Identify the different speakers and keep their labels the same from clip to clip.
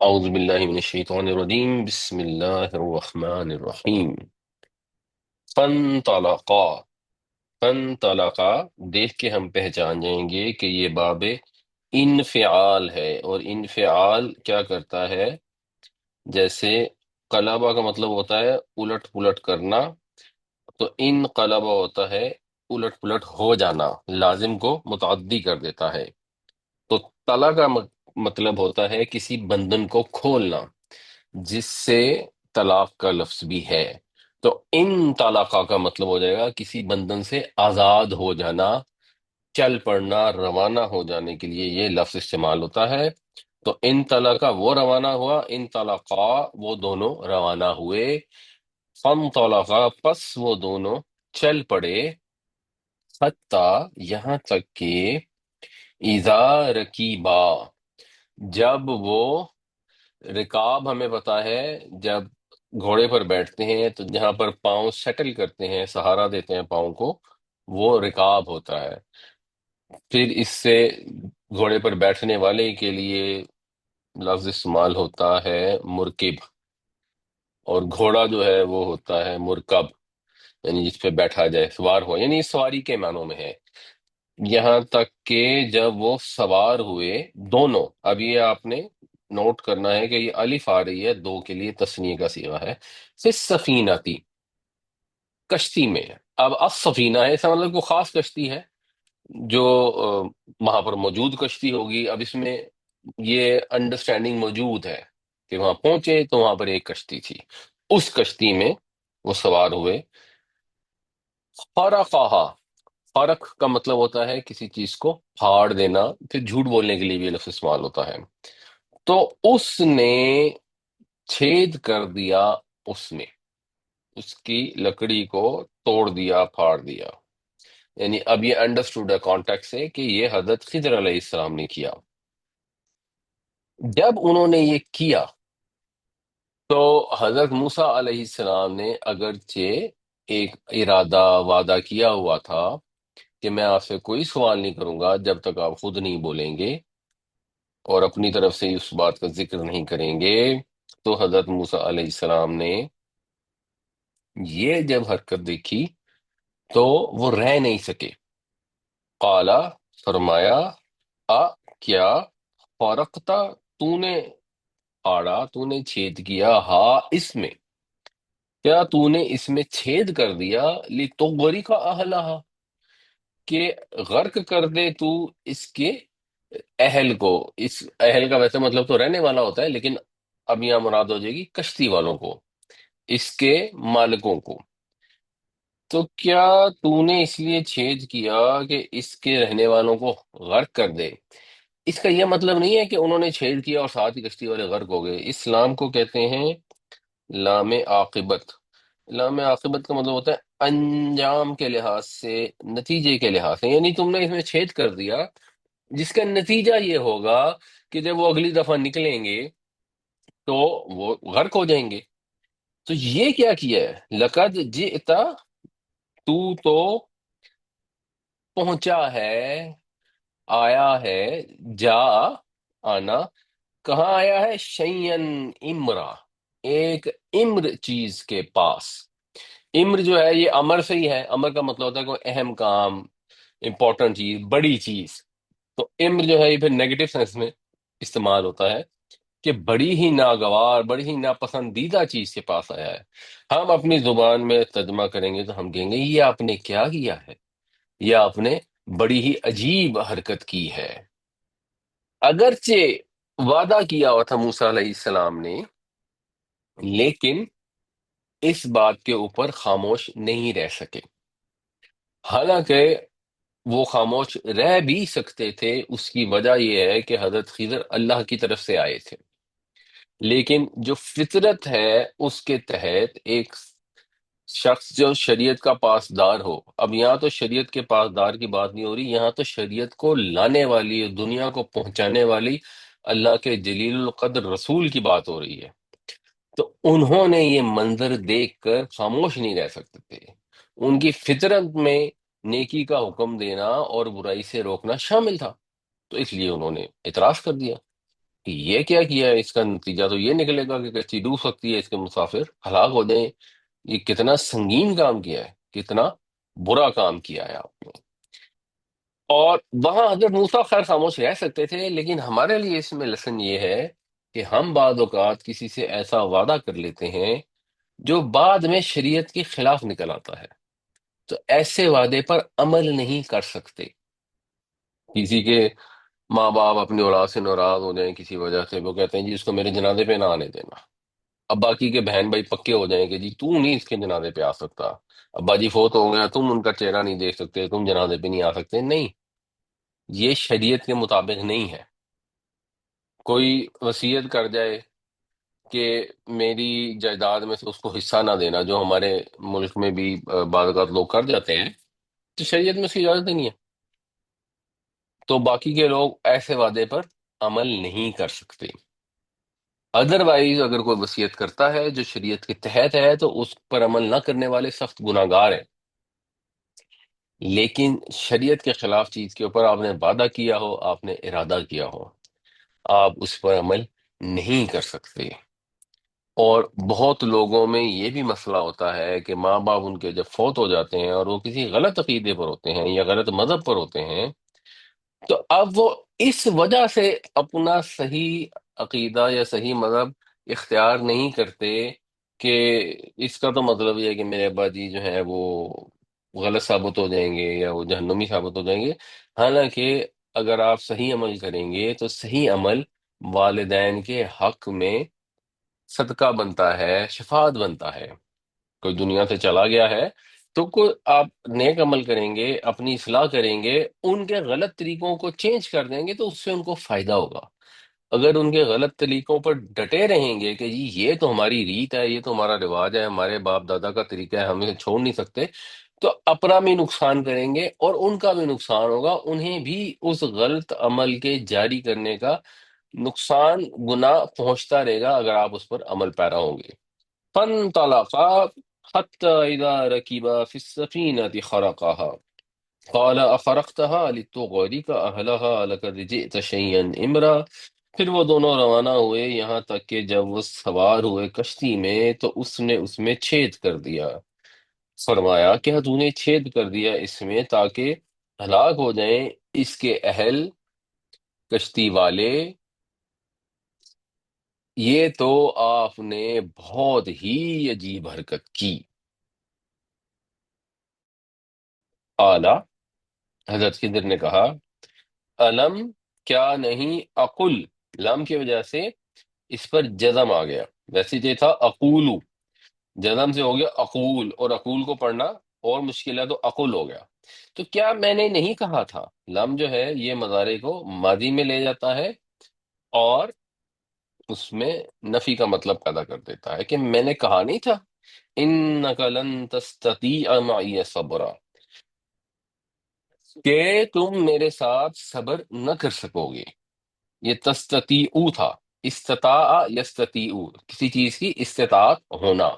Speaker 1: اعوذ باللہ من الشیطان الرجیم، بسم اللہ الرحمن الرحیم۔ فانطلقا، فانطلقا، دیکھ کے ہم پہچان جائیں گے کہ یہ باب انفعال ہے، اور انفعال کیا کرتا ہے؟ جیسے قلبہ کا مطلب ہوتا ہے الٹ پلٹ کرنا، تو انقلبہ ہوتا ہے الٹ پلٹ ہو جانا، لازم کو متعدی کر دیتا ہے۔ تو طلا کا مطلب ہوتا ہے کسی بندھن کو کھولنا، جس سے طلاق کا لفظ بھی ہے۔ تو ان طلاقہ کا مطلب ہو جائے گا کسی بندھن سے آزاد ہو جانا، چل پڑنا، روانہ ہو جانے کے لیے یہ لفظ استعمال ہوتا ہے۔ تو ان طلاقہ وہ روانہ ہوا، ان طلاقہ وہ دونوں روانہ ہوئے، فن طلاقہ پس وہ دونوں چل پڑے، حتیٰ یہاں تک کہ اذا رکیبا، جب وہ، رکاب ہمیں پتا ہے جب گھوڑے پر بیٹھتے ہیں تو جہاں پر پاؤں سیٹل کرتے ہیں، سہارا دیتے ہیں پاؤں کو، وہ رکاب ہوتا ہے۔ پھر اس سے گھوڑے پر بیٹھنے والے کے لیے لفظ استعمال ہوتا ہے مرکب، اور گھوڑا جو ہے وہ ہوتا ہے مرکب، یعنی جس پہ بیٹھا جائے، سوار ہو، یعنی سواری کے معنوں میں ہے۔ یہاں تک کہ جب وہ سوار ہوئے دونوں، اب یہ آپ نے نوٹ کرنا ہے کہ یہ الف آ رہی ہے دو کے لیے، تثنیہ کا صیغہ ہے، پھر سفینہ تھی، کشتی میں۔ اب السفینہ ہے، اس کا مطلب کوئی خاص کشتی ہے جو وہاں پر موجود کشتی ہوگی۔ اب اس میں یہ انڈرسٹینڈنگ موجود ہے کہ وہاں پہنچے تو وہاں پر ایک کشتی تھی، اس کشتی میں وہ سوار ہوئے۔ فرقہا، فرق کا مطلب ہوتا ہے کسی چیز کو پھاڑ دینا، پھر جھوٹ بولنے کے لیے بھی یہ لفظ استعمال ہوتا ہے۔ تو اس نے چھید کر دیا، اس نے اس کی لکڑی کو توڑ دیا، پھاڑ دیا، یعنی اب یہ انڈرسٹوڈ ہے کانٹیکٹ سے کہ یہ حضرت خضر علیہ السلام نے کیا۔ جب انہوں نے یہ کیا تو حضرت موسیٰ علیہ السلام نے اگرچہ ایک ارادہ وعدہ کیا ہوا تھا کہ میں آپ سے کوئی سوال نہیں کروں گا جب تک آپ خود نہیں بولیں گے اور اپنی طرف سے اس بات کا ذکر نہیں کریں گے، تو حضرت موسیٰ علیہ السلام نے یہ جب حرکت دیکھی تو وہ رہ نہیں سکے۔ قالا، فرمایا، کیا فرقتا، تو نے پھاڑا، تو نے چھید کیا، ہاں اس میں، کیا تو نے اس میں چھید کر دیا، لتغرق اہلہا، کہ غرق کر دے تو اس کے اہل کو۔ اس اہل کا ویسے مطلب تو رہنے والا ہوتا ہے، لیکن اب یہاں مراد ہو جائے گی کشتی والوں کو، اس کے مالکوں کو۔ تو کیا تو نے اس لیے چھید کیا کہ اس کے رہنے والوں کو غرق کر دے؟ اس کا یہ مطلب نہیں ہے کہ انہوں نے چھید کیا اور ساتھ ہی کشتی والے غرق ہو گئے۔ اسلام کو کہتے ہیں لام عاقبت۔ لام عاقبت کا مطلب ہوتا ہے انجام کے لحاظ سے، نتیجے کے لحاظ سے، یعنی تم نے اس میں چھید کر دیا جس کا نتیجہ یہ ہوگا کہ جب وہ اگلی دفعہ نکلیں گے تو وہ غرق ہو جائیں گے۔ تو یہ کیا کیا ہے؟ لقد جئتا، تو پہنچا ہے، آیا ہے، جا، آنا، کہاں آیا ہے؟ شیئن، امرا، ایک امر چیز کے پاس۔ امر جو ہے یہ امر سے ہی ہے، امر کا مطلب ہوتا ہے کوئی اہم کام، امپورٹنٹ چیز، بڑی چیز۔ تو امر جو ہے یہ پھر نیگیٹو سینس میں استعمال ہوتا ہے کہ بڑی ہی ناگوار، بڑی ہی ناپسندیدہ چیز کے پاس آیا ہے۔ ہم اپنی زبان میں ترجمہ کریں گے تو ہم کہیں گے یہ آپ نے کیا کیا ہے، یہ آپ نے بڑی ہی عجیب حرکت کی ہے۔ اگرچہ وعدہ کیا ہوا تھا موسیٰ علیہ السلام نے، لیکن اس بات کے اوپر خاموش نہیں رہ سکے۔ حالانکہ وہ خاموش رہ بھی سکتے تھے، اس کی وجہ یہ ہے کہ حضرت خضر اللہ کی طرف سے آئے تھے، لیکن جو فطرت ہے اس کے تحت ایک شخص جو شریعت کا پاسدار ہو، اب یہاں تو شریعت کے پاسدار کی بات نہیں ہو رہی، یہاں تو شریعت کو لانے والی، دنیا کو پہنچانے والی اللہ کے جلیل القدر رسول کی بات ہو رہی ہے۔ تو انہوں نے یہ منظر دیکھ کر خاموش نہیں رہ سکتے تھے، ان کی فطرت میں نیکی کا حکم دینا اور برائی سے روکنا شامل تھا، تو اس لیے انہوں نے اعتراض کر دیا۔ یہ کیا کیا ہے، اس کا نتیجہ تو یہ نکلے گا کہ کشتی ڈوب سکتی ہے، اس کے مسافر ہلاک ہو جائیں۔ یہ کتنا سنگین کام کیا ہے، کتنا برا کام کیا ہے آپ نے۔ اور وہاں حضرت موسیٰ خیر خاموش رہ سکتے تھے، لیکن ہمارے لیے اس میں لیسن یہ ہے کہ ہم بعض اوقات کسی سے ایسا وعدہ کر لیتے ہیں جو بعد میں شریعت کے خلاف نکل آتا ہے، تو ایسے وعدے پر عمل نہیں کر سکتے۔ کسی کے ماں باپ اپنی اولاد سے ناراض ہو جائیں کسی وجہ سے، وہ کہتے ہیں جی اس کو میرے جنازے پہ نہ آنے دینا۔ اب باقی کے بہن بھائی پکے ہو جائیں کہ جی تو نہیں اس کے جنازے پہ آ سکتا، ابا جی فوت ہو گیا، تم ان کا چہرہ نہیں دیکھ سکتے، تم جنازے پہ نہیں آ سکتے، نہیں، یہ شریعت کے مطابق نہیں ہے۔ کوئی وصیت کر جائے کہ میری جائیداد میں سے اس کو حصہ نہ دینا، جو ہمارے ملک میں بھی بعض اوقات لوگ کر جاتے ہیں، تو شریعت میں اس کی اجازت ہی نہیں ہے، تو باقی کے لوگ ایسے وعدے پر عمل نہیں کر سکتے۔ ادروائز اگر کوئی وصیت کرتا ہے جو شریعت کے تحت ہے تو اس پر عمل نہ کرنے والے سخت گناہ گار ہیں، لیکن شریعت کے خلاف چیز کے اوپر آپ نے وعدہ کیا ہو، آپ نے ارادہ کیا ہو، آپ اس پر عمل نہیں کر سکتے۔ اور بہت لوگوں میں یہ بھی مسئلہ ہوتا ہے کہ ماں باپ ان کے جب فوت ہو جاتے ہیں اور وہ کسی غلط عقیدے پر ہوتے ہیں یا غلط مذہب پر ہوتے ہیں، تو اب وہ اس وجہ سے اپنا صحیح عقیدہ یا صحیح مذہب اختیار نہیں کرتے کہ اس کا تو مطلب یہ ہے کہ میرے ابا جی جو ہے وہ غلط ثابت ہو جائیں گے یا وہ جہنمی ثابت ہو جائیں گے۔ حالانکہ اگر آپ صحیح عمل کریں گے تو صحیح عمل والدین کے حق میں صدقہ بنتا ہے، شفاعت بنتا ہے۔ کوئی دنیا سے چلا گیا ہے تو کوئی آپ نیک عمل کریں گے، اپنی اصلاح کریں گے، ان کے غلط طریقوں کو چینج کر دیں گے تو اس سے ان کو فائدہ ہوگا۔ اگر ان کے غلط طریقوں پر ڈٹے رہیں گے کہ جی یہ تو ہماری ریت ہے، یہ تو ہمارا رواج ہے، ہمارے باپ دادا کا طریقہ ہے، ہم اسے چھوڑ نہیں سکتے، تو اپنا بھی نقصان کریں گے اور ان کا بھی نقصان ہوگا، انہیں بھی اس غلط عمل کے جاری کرنے کا نقصان، گناہ پہنچتا رہے گا اگر آپ اس پر عمل پیرا ہوں گے۔ فانطلقا حتى إذا ركبا في السفينة خرقها قال أخرقتها لتغرق أهلها لقد جئت شيئا إمرا۔ پھر وہ دونوں روانہ ہوئے یہاں تک کہ جب وہ سوار ہوئے کشتی میں تو اس نے اس میں چھید کر دیا۔ فرمایا کیا تو نے چھید کر دیا اس میں تاکہ ہلاک ہو جائیں اس کے اہل، کشتی والے؟ یہ تو آپ نے بہت ہی عجیب حرکت کی۔ اعلیٰ حضرت خضر نے کہا علم، کیا نہیں، اقل، لام کی وجہ سے اس پر جزم آ گیا، ویسے یہ تھا اقولو، جزم سے ہو گیا اقول، اور اقول کو پڑھنا اور مشکل ہے تو اقل ہو گیا۔ تو کیا میں نے نہیں کہا تھا، لم جو ہے یہ مضارع کو ماضی میں لے جاتا ہے اور اس میں نفی کا مطلب پیدا کر دیتا ہے کہ میں نے کہا نہیں تھا انک لن تستطیع معی صبرا، کہ تم میرے ساتھ صبر نہ کر سکو گے۔ یہ تستطیعو تھا، استطاع یستطیع، کسی چیز کی استطاعت ہونا،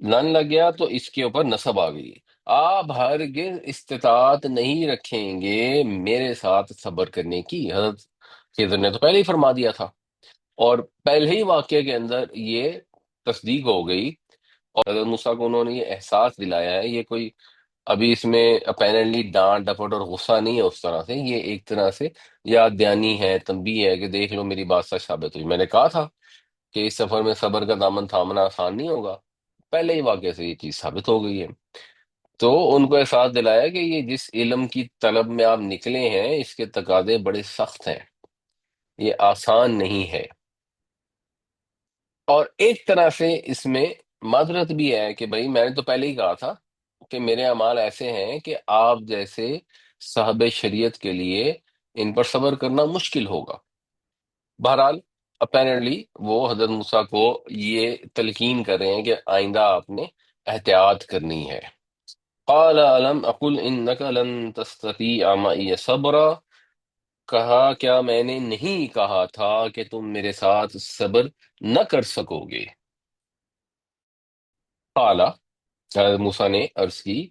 Speaker 1: لن لگ گیا تو اس کے اوپر نصب آ گئی۔ آپ ہرگز استطاعت نہیں رکھیں گے میرے ساتھ صبر کرنے کی، حضرت خضر نے تو پہلے ہی فرما دیا تھا، اور پہلے ہی واقعے کے اندر یہ تصدیق ہو گئی، اور حضرت موسیٰ کو انہوں نے یہ احساس دلایا ہے۔ یہ کوئی ابھی اس میں اپیرنٹلی ڈانٹ ڈپٹ اور غصہ نہیں ہے اس طرح سے، یہ ایک طرح سے یاد دہانی ہے، تنبیہ ہے کہ دیکھ لو میری بات سچ ثابت ہوئی، میں نے کہا تھا کہ اس سفر میں صبر کا دامن تھامنا آسان نہیں ہوگا، پہلے ہی واقعے سے یہ چیز ثابت ہو گئی ہے۔ تو ان کو احساس دلایا کہ یہ جس علم کی طلب میں آپ نکلے ہیں اس کے تقاضے بڑے سخت ہیں، یہ آسان نہیں ہے۔ اور ایک طرح سے اس میں معذرت بھی ہے کہ بھائی میں نے تو پہلے ہی کہا تھا کہ میرے اعمال ایسے ہیں کہ آپ جیسے صاحب شریعت کے لیے ان پر صبر کرنا مشکل ہوگا۔ بہرحال اپیرنٹلی وہ حضرت موسیٰ کو یہ تلقین کر رہے ہیں کہ آئندہ آپ نے احتیاط کرنی ہے۔ قال الم اقل انک لن تستطیع معی صبرا، کہا کیا میں نے نہیں کہا تھا کہ تم میرے ساتھ صبر نہ کر سکو گے؟ قال، حضرت موسیٰ نے عرض کی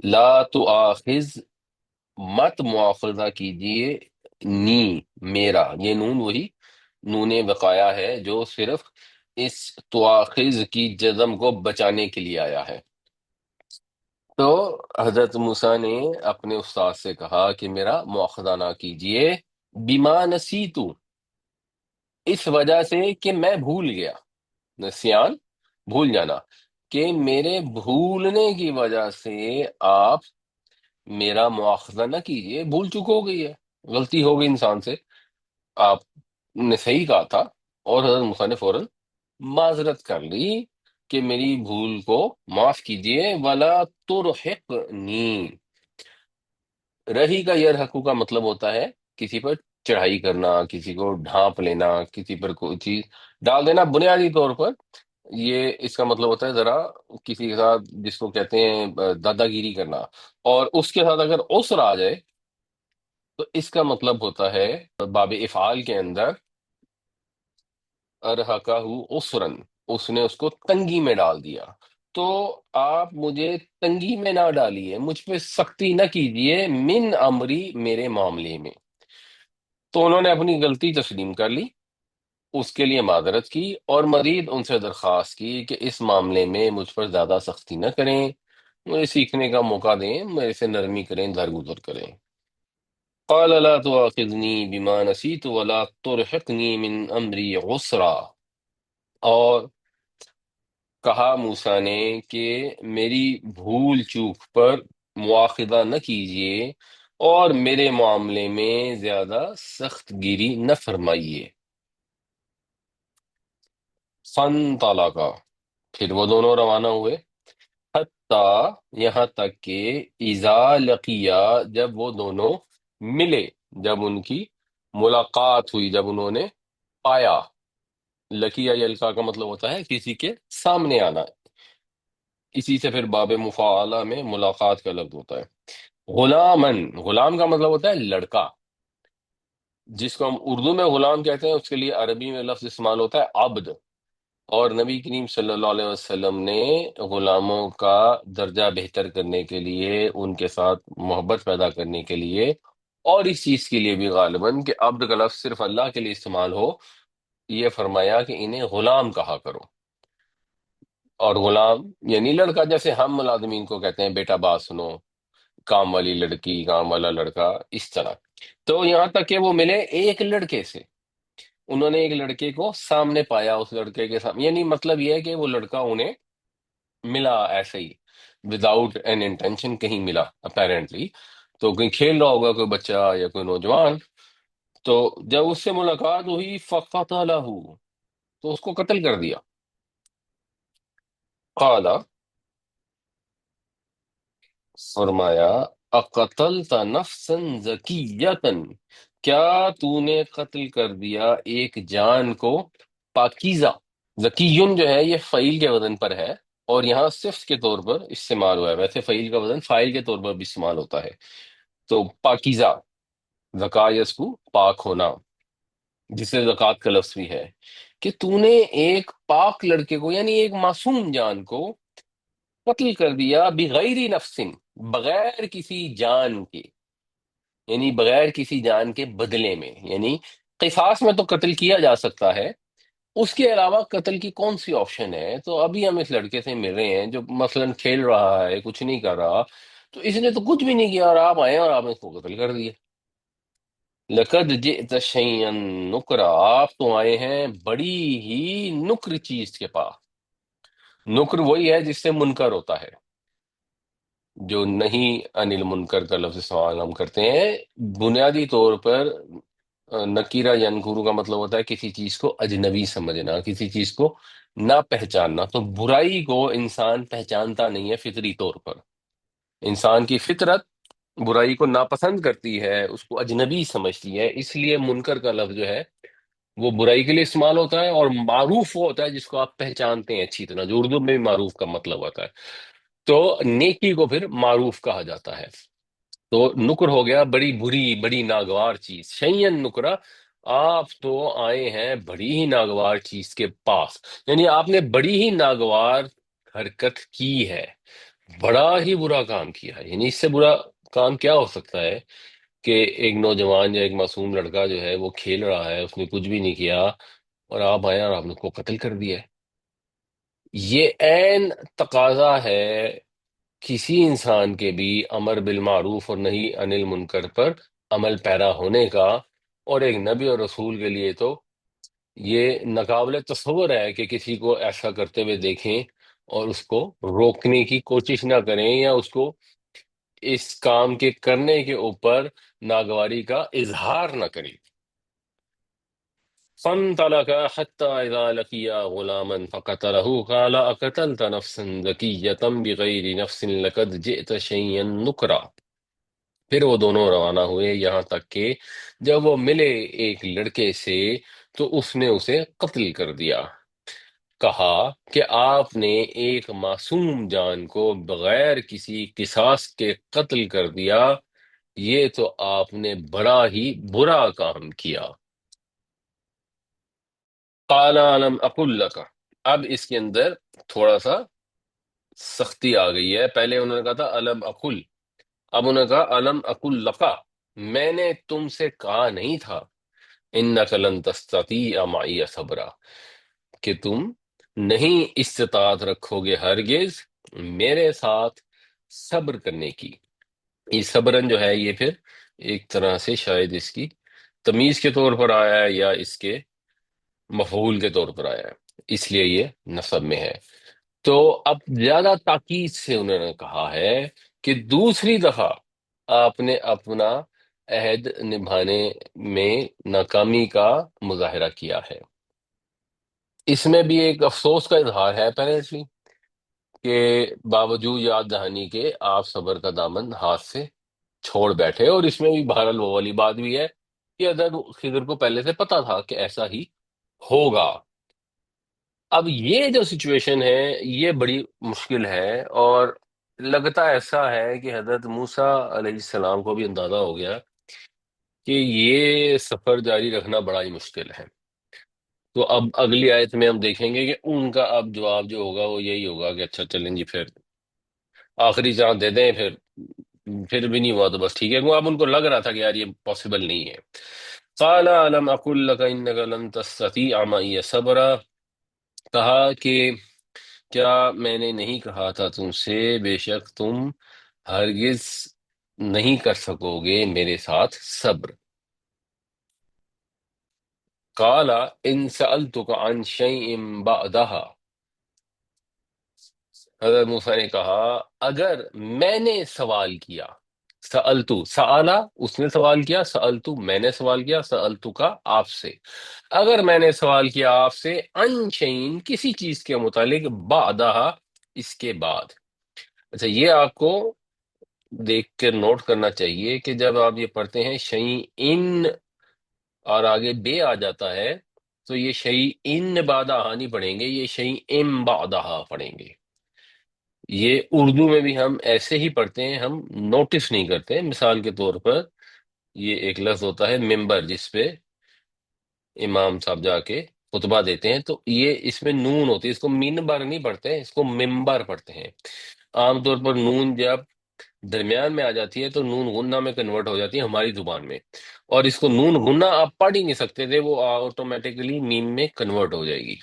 Speaker 1: لا تؤاخذ، مت مواخذہ کیجئے، نی، میرا، یہ نون وہی نون وقایا ہے جو صرف اس تواخذ کی جزم کو بچانے کے لیے آیا ہے۔ تو حضرت موسیٰ نے اپنے استاد سے کہا کہ میرا مواخذہ نہ کیجئے، بما نسیتو، اس وجہ سے کہ میں بھول گیا، نسیان بھول جانا، کہ میرے بھولنے کی وجہ سے آپ میرا مواخذہ نہ کیجئے، بھول چک ہو گئی ہے، غلطی ہو گئی انسان سے، آپ نے صحیح کہا تھا۔ اور حضرت موسیٰ نے فوراً معذرت کر لی کہ میری بھول کو معاف کیجئے، ولا ترحقنی۔ رہی کا یرحقو کا مطلب ہوتا ہے کسی پر چڑھائی کرنا، کسی کو ڈھانپ لینا، کسی پر کوئی چیز ڈال دینا، بنیادی طور پر یہ اس کا مطلب ہوتا ہے ذرا کسی کے ساتھ، جس کو کہتے ہیں دادا گیری کرنا، اور اس کے ساتھ اگر عسر آ جائے تو اس کا مطلب ہوتا ہے باب افعال کے اندر ارحقہ عسرن، اس نے اس کو تنگی میں ڈال دیا۔ تو آپ مجھے تنگی میں نہ ڈالیے، مجھ پہ سختی نہ کیجیے، من امری، میرے معاملے میں۔ تو انہوں نے اپنی غلطی تسلیم کر لی، اس کے لیے معذرت کی، اور مزید ان سے درخواست کی کہ اس معاملے میں مجھ پر زیادہ سختی نہ کریں، مجھے سیکھنے کا موقع دیں، میرے سے نرمی کریں، درگزر کریں۔ قال لا تؤاخذنی بما نسیت ولا ترحقنی من امری عسرا، اور کہا موسیٰ نے کہ میری بھول چوک پر مواخذہ نہ کیجیے اور میرے معاملے میں زیادہ سخت گیری نہ فرمائیے۔ فن طلقہ، پھر وہ دونوں روانہ ہوئے، حتیٰ، یہاں تک کہ اذا لقیا، جب وہ دونوں ملے، جب ان کی ملاقات ہوئی، جب انہوں نے پایا۔ لقیا یلقا کا مطلب ہوتا ہے کسی کے سامنے آنا، اسی سے پھر باب مفاعلہ میں ملاقات کا لفظ ہوتا ہے۔ غلامن، غلام کا مطلب ہوتا ہے لڑکا، جس کو ہم اردو میں غلام کہتے ہیں، اس کے لیے عربی میں لفظ استعمال ہوتا ہے عبد۔ اور نبی کریم صلی اللہ علیہ وسلم نے غلاموں کا درجہ بہتر کرنے کے لیے، ان کے ساتھ محبت پیدا کرنے کے لیے، اور اس چیز کے لیے بھی غالباً کہ عبد کا لفظ صرف اللہ کے لیے استعمال ہو، یہ فرمایا کہ انہیں غلام کہا کرو۔ اور غلام یعنی لڑکا، جیسے ہم ملازمین کو کہتے ہیں بیٹا بات سنو، کام والی لڑکی، کام والا لڑکا، اس طرح۔ تو یہاں تک کہ وہ ملے ایک لڑکے سے، انہوں نے ایک لڑکے کو سامنے پایا، اس لڑکے کے سامنے، یعنی مطلب یہ ہے کہ وہ لڑکا انہیں ملا ایسے ہی، وداؤٹ این انٹینشن کہیں ملا اپیرنٹلی، تو کہیں کھیل رہا ہوگا کوئی بچہ یا کوئی نوجوان، تو جب اس سے ملاقات ہوئی فقتلہ، تو اس کو قتل کر دیا۔ قال، فرمایا، اقتلت نفسا زکیتا، کیا تو نے قتل کر دیا ایک جان کو پاکیزہ۔ زکیون جو ہے یہ فعیل کے وزن پر ہے، اور یہاں صفت کے طور پر استعمال ہوا ہے، ویسے فعیل کا وزن فاعل کے طور پر بھی استعمال ہوتا ہے۔ تو پاکیزہ، زکایس کو پاک ہونا، جسے زکوٰۃ کا لفظ بھی ہے، کہ تو نے ایک پاک لڑکے کو، یعنی ایک معصوم جان کو قتل کر دیا، بغیر نفس، بغیر کسی جان کے، یعنی بغیر کسی جان کے بدلے میں، یعنی قصاص میں تو قتل کیا جا سکتا ہے، اس کے علاوہ قتل کی کون سی آپشن ہے؟ تو ابھی ہم اس لڑکے سے مل رہے ہیں جو مثلا کھیل رہا ہے، کچھ نہیں کر رہا، تو اس نے تو کچھ بھی نہیں کیا، اور آپ آئے اور آپ نے اس کو قتل کر دیا۔ لقد جئت شیئا نکرا، آپ تو آئے ہیں بڑی ہی نکر چیز کے پاس۔ نکر وہی ہے جس سے منکر ہوتا ہے، جو نہیں انل منکر کا لفظ استعمال ہم کرتے ہیں، بنیادی طور پر نکیرہ ینکرو کا مطلب ہوتا ہے کسی چیز کو اجنبی سمجھنا، کسی چیز کو نہ پہچاننا۔ تو برائی کو انسان پہچانتا نہیں ہے فطری طور پر، انسان کی فطرت برائی کو ناپسند کرتی ہے، اس کو اجنبی سمجھتی ہے، اس لیے منکر کا لفظ جو ہے وہ برائی کے لیے استعمال ہوتا ہے، اور معروف وہ ہوتا ہے جس کو آپ پہچانتے ہیں اچھی طرح، جو اردو میں بھی معروف کا مطلب ہوتا ہے۔ تو نیکی کو پھر معروف کہا جاتا ہے۔ تو نکر ہو گیا بڑی بری، بڑی ناگوار چیز، شیئن نکرا، آپ تو آئے ہیں بڑی ہی ناگوار چیز کے پاس، یعنی آپ نے بڑی ہی ناگوار حرکت کی ہے، بڑا ہی برا کام کیا ہے۔ یعنی اس سے برا کام کیا ہو سکتا ہے کہ ایک نوجوان یا ایک معصوم لڑکا جو ہے وہ کھیل رہا ہے، اس نے کچھ بھی نہیں کیا، اور آپ آئے اور آپ نے اس کو قتل کر دیا ہے۔ یہ عین تقاضا ہے کسی انسان کے بھی امر بالمعروف اور نہی عن المنکر پر عمل پیرا ہونے کا، اور ایک نبی اور رسول کے لیے تو یہ ناقابل تصور ہے کہ کسی کو ایسا کرتے ہوئے دیکھیں اور اس کو روکنے کی کوشش نہ کریں، یا اس کو اس کام کے کرنے کے اوپر ناگواری کا اظہار نہ کریں۔ فانطلقا حتى إذا لقيا غلاما فقتله قال أقتلت نفسا زكية بغير نفس لقد جئت شيئا نكرا۔ پھر وہ دونوں روانہ ہوئے یہاں تک کہ جب وہ ملے ایک لڑکے سے تو اس نے اسے قتل کر دیا۔ کہا کہ آپ نے ایک معصوم جان کو بغیر کسی قصاص کے قتل کر دیا، یہ تو آپ نے بڑا ہی برا کام کیا۔ قال علم اقل لک، اب اس کے اندر تھوڑا سا سختی آ گئی ہے۔ پہلے انہوں نے کہا تھا علم اقل، اب انہوں نے کہا علم اقل لک، میں نے تم سے کہا نہیں تھا انک لن تستطیع معی صبرا، کہ تم نہیں استطاعت رکھو گے ہرگز میرے ساتھ صبر کرنے کی۔ یہ صبرن جو ہے یہ پھر ایک طرح سے شاید اس کی تمیز کے طور پر آیا ہے یا اس کے مفعول کے طور پر آیا ہے، اس لیے یہ نصب میں ہے۔ تو اب زیادہ تاکید سے انہوں نے کہا ہے کہ دوسری دفعہ آپ نے اپنا عہد نبھانے میں ناکامی کا مظاہرہ کیا ہے۔ اس میں بھی ایک افسوس کا اظہار ہے اپیرنٹلی، کہ باوجود یاد دہانی کے آپ صبر کا دامن ہاتھ سے چھوڑ بیٹھے، اور اس میں بھی بہرحال وہ والی بات بھی ہے کہ حضرت خضر کو پہلے سے پتا تھا کہ ایسا ہی ہوگا۔ اب یہ جو سچویشن ہے یہ بڑی مشکل ہے، اور لگتا ایسا ہے کہ حضرت موسیٰ علیہ السلام کو بھی اندازہ ہو گیا کہ یہ سفر جاری رکھنا بڑا ہی مشکل ہے۔ تو اب اگلی آیت میں ہم دیکھیں گے کہ ان کا اب جواب جو ہوگا وہ یہی ہوگا کہ اچھا چلیں جی، پھر آخری چانس دے دیں، پھر بھی نہیں ہوا تو بس ٹھیک ہے، اب ان کو لگ رہا تھا کہ یار یہ پاسبل نہیں ہے۔ قال الم اقل لك انك لن تستطيع معي صبرا، کہا کہ کیا میں نے نہیں کہا تھا تم سے بے شک تم ہرگز نہیں کر سکو گے میرے ساتھ صبر۔ قال ان سألتك عن شيء بعدها، حضرت موسیٰ نے کہا اگر میں نے سوال کیا، سألتو سآلا اس نے سوال کیا، سألتو میں نے سوال کیا، سألتو کا آپ سے، اگر میں نے سوال کیا آپ سے ان شیئن کسی چیز کے متعلق بعدہا اس کے بعد۔ اچھا یہ آپ کو دیکھ کر نوٹ کرنا چاہیے کہ جب آپ یہ پڑھتے ہیں شیئن اور آگے بے آ جاتا ہے تو یہ شیئن بعدہا نہیں پڑھیں گے، یہ شیئن بعدہا پڑھیں گے۔ یہ اردو میں بھی ہم ایسے ہی پڑھتے ہیں، ہم نوٹس نہیں کرتے۔ مثال کے طور پر یہ ایک لفظ ہوتا ہے ممبر، جس پہ امام صاحب جا کے خطبہ دیتے ہیں، تو یہ اس میں نون ہوتی ہے، اس کو منبر نہیں پڑھتے ہیں، اس کو ممبر پڑھتے ہیں۔ عام طور پر نون جب درمیان میں آ جاتی ہے تو نون غنہ میں کنورٹ ہو جاتی ہے ہماری زبان میں، اور اس کو نون غنہ آپ پڑھ ہی نہیں سکتے تھے، وہ آٹومیٹیکلی میم میں کنورٹ ہو جائے گی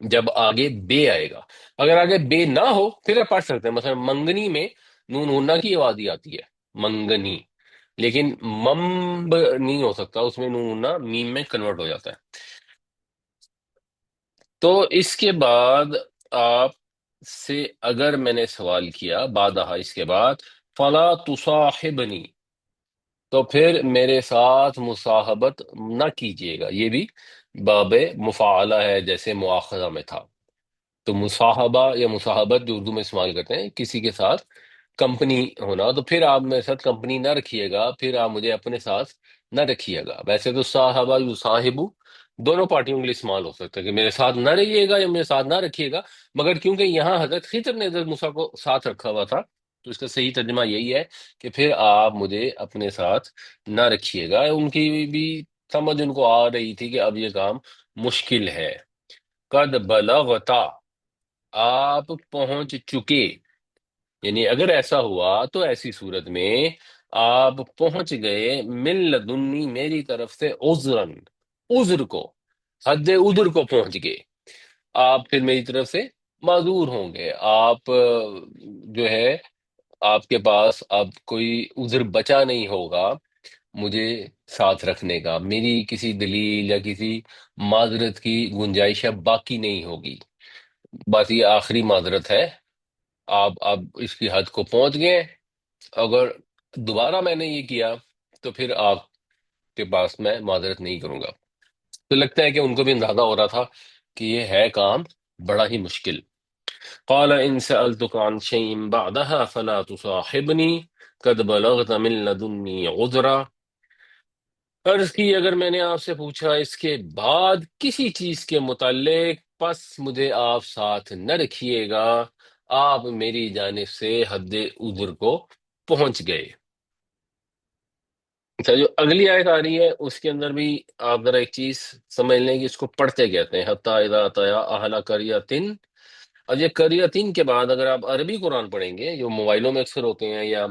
Speaker 1: جب آگے بے آئے گا۔ اگر آگے بے نہ ہو پھر آپ پڑھ سکتے ہیں، مثلا منگنی میں نون غنہ کی آواز ہی آتی ہے منگنی، لیکن ممب نہیں ہو سکتا، اس میں نون غنہ میم میں کنورٹ ہو جاتا ہے۔ تو اس کے بعد آپ سے اگر میں نے سوال کیا بعدہا اس کے بعد، فلا تصاحبنی، تو پھر میرے ساتھ مصاحبت نہ کیجیے گا۔ یہ بھی باب مفاعلہ ہے جیسے مؤاخذہ میں تھا۔ تو مصاحبہ یا مصاحبت جو اردو میں استعمال کرتے ہیں کسی کے ساتھ کمپنی ہونا، تو پھر آپ میرے ساتھ کمپنی نہ رکھیے گا، پھر آپ مجھے اپنے ساتھ نہ رکھیے گا۔ ویسے تو صاحبہ یو صاحبو دونوں پارٹیوں کے لیے استعمال ہو سکتا ہے کہ میرے ساتھ نہ رہیے گا یا میرے ساتھ نہ رکھیے گا، مگر کیونکہ یہاں حضرت خضر نے حضرت موسیٰ کو ساتھ رکھا ہوا تھا تو اس کا صحیح ترجمہ یہی ہے کہ پھر آپ مجھے اپنے ساتھ نہ رکھیے گا۔ ان کی بھی سمجھ ان کو آ رہی تھی کہ اب یہ کام مشکل ہے۔ قد بلغتا، آپ پہنچ چکے، یعنی اگر ایسا ہوا تو ایسی صورت میں آپ پہنچ گئے من لدنی میری طرف سے عذرن، عذر کو، حد عذر کو پہنچ گئے، آپ پھر میری طرف سے معذور ہوں گے، آپ جو ہے آپ کے پاس اب کوئی عذر بچا نہیں ہوگا مجھے ساتھ رکھنے کا، میری کسی دلیل یا کسی معذرت کی گنجائش اب باقی نہیں ہوگی، بس یہ آخری معذرت ہے، آپ اب اس کی حد کو پہنچ گئے، اگر دوبارہ میں نے یہ کیا تو پھر آپ کے پاس میں معذرت نہیں کروں گا۔ تو لگتا ہے کہ ان کو بھی اندازہ ہو رہا تھا کہ یہ ہے کام بڑا ہی مشکل۔ قال ان سألتك عن شيء بعدها فلا تصاحبني قد بلغت من لدني عذرا، عرض کی اگر میں نے آپ سے پوچھا اس کے بعد کسی چیز کے متعلق، پس مجھے آپ ساتھ نہ رکھیے گا، آپ میری جانب سے حد عذر کو پہنچ گئے۔ اچھا، جو اگلی آیت آ رہی ہے اس کے اندر بھی آپ ذرا ایک چیز سمجھ لیں کہ اس کو پڑھتے کہتے ہیں حتی اذا اتیا اہل قریۃ۔ اور یہ قریۃ کے بعد اگر آپ عربی قرآن پڑھیں گے جو موبائلوں میں اکثر ہوتے ہیں، یا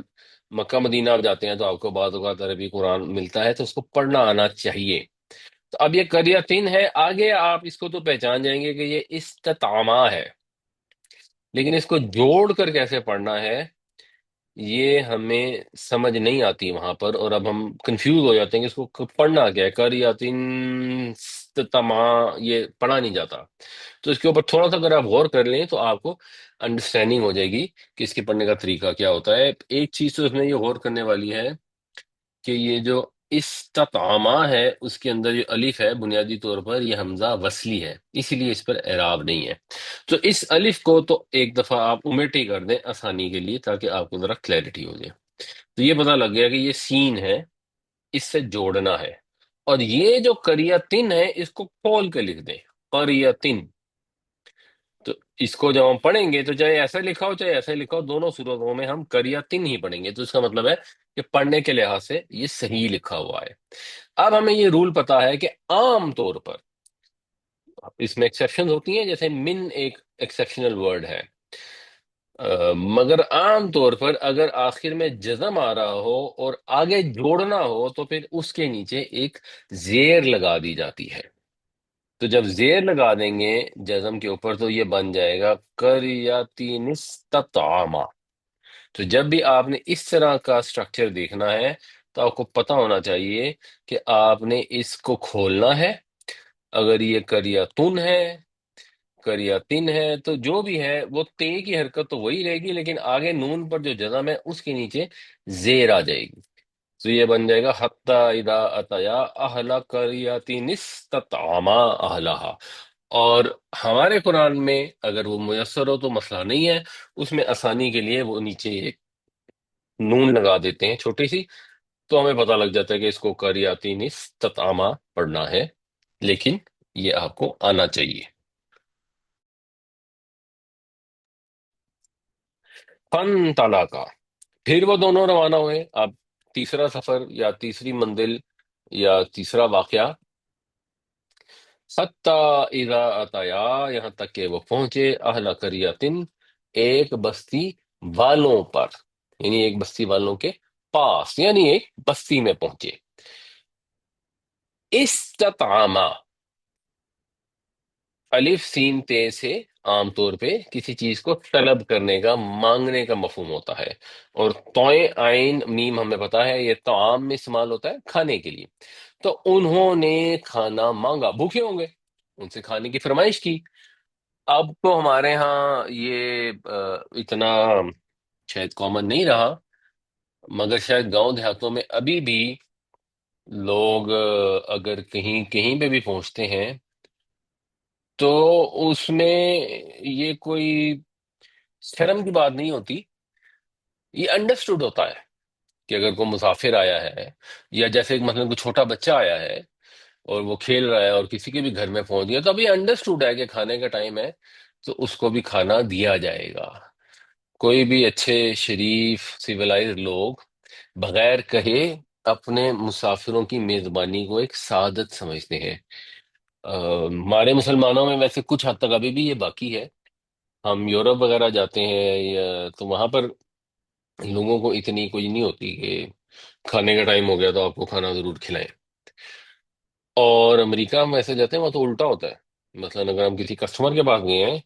Speaker 1: مکہ مدینہ آپ جاتے ہیں تو آپ کو بعض اوقات عربی قرآن ملتا ہے، تو اس کو پڑھنا آنا چاہیے۔ تو اب یہ قریۃ ہے، آگے آپ اس کو تو پہچان جائیں گے کہ یہ استطعما ہے، لیکن اس کو جوڑ کر کیسے پڑھنا ہے یہ ہمیں سمجھ نہیں آتی وہاں پر، اور اب ہم کنفیوز ہو جاتے ہیں کہ اس کو پڑھنا کیا ہے، قریۃ استطعما یہ پڑھا نہیں جاتا۔ تو اس کے اوپر تھوڑا سا اگر آپ غور کر لیں تو آپ کو انڈرسٹینڈنگ ہو جائے گی کہ اس کے پڑھنے کا طریقہ کیا ہوتا ہے۔ ایک چیز تو اس میں یہ غور کرنے والی ہے کہ یہ جو استطعما ہے اس کے اندر جو الف ہے بنیادی طور پر یہ حمزہ وصلی ہے، اسی لیے اس پر اعراب نہیں ہے۔ تو اس الف کو تو ایک دفعہ آپ اومٹ ہی کر دیں آسانی کے لیے، تاکہ آپ کو ذرا کلیئرٹی ہو جائے۔ تو یہ پتہ لگ گیا کہ یہ سین ہے، اس سے جوڑنا ہے، اور یہ جو قریتن ہے اس کو کھول کے لکھ دیں، قریتن۔ تو اس کو جب ہم پڑھیں گے تو چاہے ایسا لکھا ہو چاہے ایسا لکھا ہو، دونوں صورتوں میں ہم قریتن ہی پڑھیں گے، تو اس کا مطلب ہے کہ پڑھنے کے لحاظ سے یہ صحیح لکھا ہوا ہے۔ اب ہمیں یہ رول پتا ہے کہ عام طور پر اس میں ایکسیپشن ہوتی ہیں، جیسے من ایک ایکسیپشنل ورڈ ہے، مگر عام طور پر اگر آخر میں جزم آ رہا ہو اور آگے جوڑنا ہو تو پھر اس کے نیچے ایک زیر لگا دی جاتی ہے۔ تو جب زیر لگا دیں گے جزم کے اوپر تو یہ بن جائے گا قریتین استطعما۔ تو جب بھی آپ نے اس طرح کا سٹرکچر دیکھنا ہے تو آپ کو پتا ہونا چاہیے کہ آپ نے اس کو کھولنا ہے، اگر یہ قریتن ہے، قریتن ہے، تو جو بھی ہے وہ تے کی حرکت تو وہی رہے گی، لیکن آگے نون پر جو جزم ہے اس کے نیچے زیر آ جائے گی، تو یہ بن جائے گا حتی اذا اتیا اہل قریۃ استطعما اہلہا۔ اور ہمارے قرآن میں اگر وہ میسر ہو تو مسئلہ نہیں ہے، اس میں آسانی کے لیے وہ نیچے ایک نون لگا دیتے ہیں چھوٹی سی، تو ہمیں پتہ لگ جاتا ہے کہ اس کو قریۃ استطعما پڑھنا ہے، لیکن یہ آپ کو آنا چاہیے۔ فن طلاقہ، پھر وہ دونوں روانہ ہوئے۔ اب تیسرا سفر یا تیسری منزل یا تیسرا واقعہ، حتی اذا اتیا، یہاں تک کہ وہ پہنچے اہل قریتن، ایک بستی والوں پر، یعنی ایک بستی والوں کے پاس، یعنی ایک بستی میں پہنچے۔ استطعما، الف سین تے سے عام طور پہ کسی چیز کو طلب کرنے کا، مانگنے کا مفہوم ہوتا ہے، اور توئیں آئین میم ہمیں پتا ہے یہ طعام میں استعمال ہوتا ہے کھانے کے لیے۔ تو انہوں نے کھانا مانگا، بھوکے ہوں گے، ان سے کھانے کی فرمائش کی۔ اب تو ہمارے ہاں یہ اتنا شاید کامن نہیں رہا، مگر شاید گاؤں دیہاتوں میں ابھی بھی لوگ اگر کہیں کہیں پہ بھی پہنچتے ہیں تو اس میں یہ کوئی شرم کی بات نہیں ہوتی، یہ انڈرسٹوڈ ہوتا ہے کہ اگر کوئی مسافر آیا ہے، یا جیسے مثلا کوئی چھوٹا بچہ آیا ہے اور وہ کھیل رہا ہے اور کسی کے بھی گھر میں پہنچ گیا، تو اب یہ انڈرسٹوڈ ہے کہ کھانے کا ٹائم ہے تو اس کو بھی کھانا دیا جائے گا۔ کوئی بھی اچھے شریف سویلائز لوگ بغیر کہے اپنے مسافروں کی میزبانی کو ایک سعادت سمجھتے ہیں۔ ہمارے مسلمانوں میں ویسے کچھ حد تک ابھی بھی یہ باقی ہے، ہم یورپ وغیرہ جاتے ہیں تو وہاں پر لوگوں کو اتنی کوئی نہیں ہوتی کہ کھانے کا ٹائم ہو گیا تو آپ کو کھانا ضرور کھلائیں۔ اور امریکہ میں ایسے جاتے ہیں وہاں تو الٹا ہوتا ہے، مثلا اگر ہم کسی کسٹمر کے پاس گئے ہیں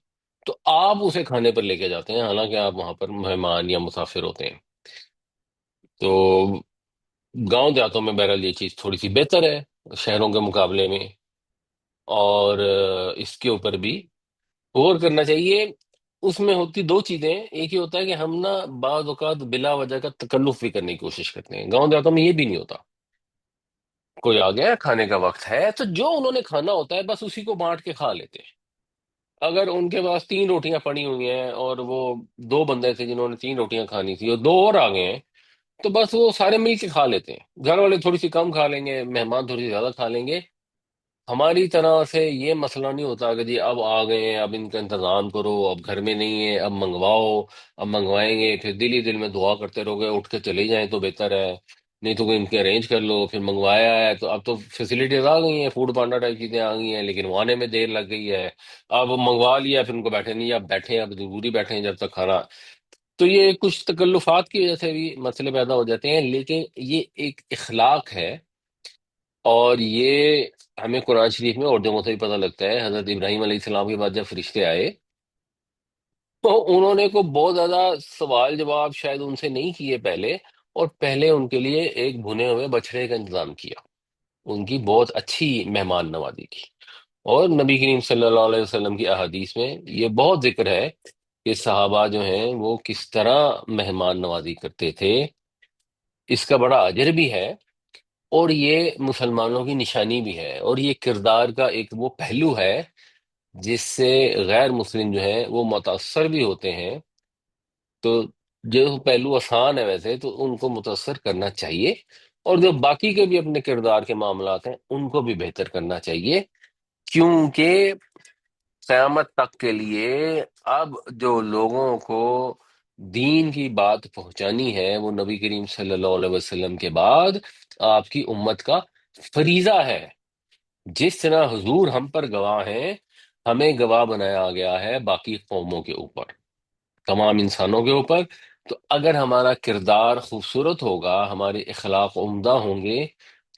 Speaker 1: تو آپ اسے کھانے پر لے کے جاتے ہیں، حالانکہ آپ وہاں پر مہمان یا مسافر ہوتے ہیں۔ تو گاؤں دیہاتوں میں بہرحال یہ چیز تھوڑی سی بہتر ہے شہروں کے مقابلے میں، اور اس کے اوپر بھی غور کرنا چاہیے۔ اس میں ہوتی دو چیزیں، ایک یہ ہوتا ہے کہ ہم نا بعض اوقات بلا وجہ کا تکلف بھی کرنے کی کوشش کرتے ہیں، گاؤں دیہاتوں میں یہ بھی نہیں ہوتا، کوئی آ گیا کھانے کا وقت ہے تو جو انہوں نے کھانا ہوتا ہے بس اسی کو بانٹ کے کھا لیتے ہیں۔ اگر ان کے پاس 3 روٹیاں پڑی ہوئی ہیں اور وہ 2 بندے تھے جنہوں نے 3 روٹیاں کھانی تھی اور 2 اور آ گئے ہیں، تو بس وہ سارے مل کے کھا لیتے ہیں، گھر والے تھوڑی سی کم کھا لیں گے، مہمان تھوڑی سی زیادہ کھا لیں گے۔ ہماری طرح سے یہ مسئلہ نہیں ہوتا کہ جی اب آ گئے ہیں اب ان کا انتظام کرو، اب گھر میں نہیں ہے اب منگواؤ، اب منگوائیں گے پھر دل ہی دل میں دعا کرتے رہو گے، اٹھ کے چلے جائیں تو بہتر ہے، نہیں تو کوئی ان کے ارینج کر لو، پھر منگوایا ہے تو اب تو فیسلٹیز آ گئی ہیں، فوڈ پانڈا ٹائپ چیزیں آ گئی ہیں، لیکن وہ آنے میں دیر لگ گئی ہے۔ اب منگوا لیا پھر ان کو بیٹھے نہیں، اب بیٹھے اب ضروری بیٹھے ہیں جب تک کھانا، تو یہ کچھ تکلفات کی وجہ سے بھی مسئلے پیدا ہو جاتے ہیں، لیکن یہ ایک اخلاق ہے، اور یہ ہمیں قرآن شریف میں اور جگہوں سے بھی پتہ لگتا ہے۔ حضرت ابراہیم علیہ السلام کے بعد جب فرشتے آئے تو انہوں نے کو بہت زیادہ سوال جواب شاید ان سے نہیں کیے پہلے، اور پہلے ان کے لیے ایک بھنے ہوئے بچڑے کا انتظام کیا، ان کی بہت اچھی مہمان نوازی کی۔ اور نبی کریم صلی اللہ علیہ وسلم کی احادیث میں یہ بہت ذکر ہے کہ صحابہ جو ہیں وہ کس طرح مہمان نوازی کرتے تھے، اس کا بڑا اجر بھی ہے، اور یہ مسلمانوں کی نشانی بھی ہے، اور یہ کردار کا ایک وہ پہلو ہے جس سے غیر مسلم جو ہیں وہ متاثر بھی ہوتے ہیں۔ تو جو پہلو آسان ہے ویسے تو ان کو متاثر کرنا چاہیے، اور جو باقی کے بھی اپنے کردار کے معاملات ہیں ان کو بھی بہتر کرنا چاہیے، کیونکہ قیامت تک کے لیے اب جو لوگوں کو دین کی بات پہنچانی ہے وہ نبی کریم صلی اللہ علیہ وسلم کے بعد آپ کی امت کا فریضہ ہے۔ جس طرح حضور ہم پر گواہ ہیں، ہمیں گواہ بنایا گیا ہے باقی قوموں کے اوپر، تمام انسانوں کے اوپر۔ تو اگر ہمارا کردار خوبصورت ہوگا، ہمارے اخلاق عمدہ ہوں گے،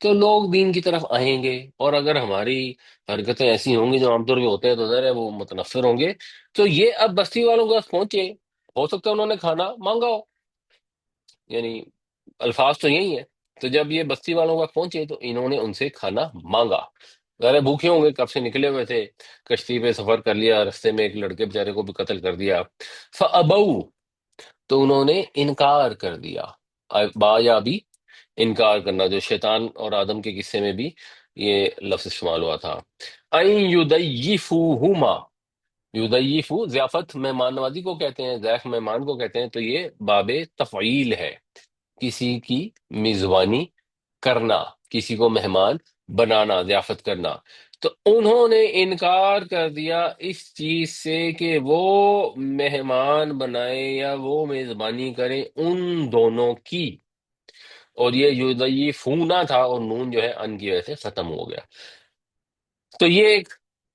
Speaker 1: تو لوگ دین کی طرف آئیں گے، اور اگر ہماری حرکتیں ایسی ہوں گی جو عام طور پہ ہوتے ہیں تو ظاہر ہے وہ متنفر ہوں گے۔ تو یہ اب بستی والوں کے پاس پہنچے، ہو سکتا ہے انہوں نے کھانا مانگا ہو، یعنی الفاظ تو یہی ہیں، تو جب یہ بستی والوں کا پہنچے تو انہوں نے ان سے کھانا مانگا، ظاہر ہے بھوکے ہوں گے، کب سے نکلے ہوئے تھے، کشتی پہ سفر کر لیا، رستے میں ایک لڑکے بیچارے کو بھی قتل کر دیا، فَأَبَوْا، تو انہوں نے انکار کر دیا۔ با یا بھی انکار کرنا، جو شیطان اور آدم کے قصے میں بھی یہ لفظ استعمال ہوا تھا۔ اَن يُضَيِّفُوهُمَا، یضیفو ضیافت مہمان نوازی کو کہتے ہیں، ضیف مہمان کو کہتے ہیں، تو یہ باب تفعیل ہے، کسی کی میزبانی کرنا، کسی کو مہمان بنانا، ضیافت کرنا۔ تو انہوں نے انکار کر دیا اس چیز سے کہ وہ مہمان بنائے یا وہ میزبانی کرے ان دونوں کی، اور یہ یضیفونا تھا اور نون جو ہے ان کی وجہ سے ختم ہو گیا۔ تو یہ ایک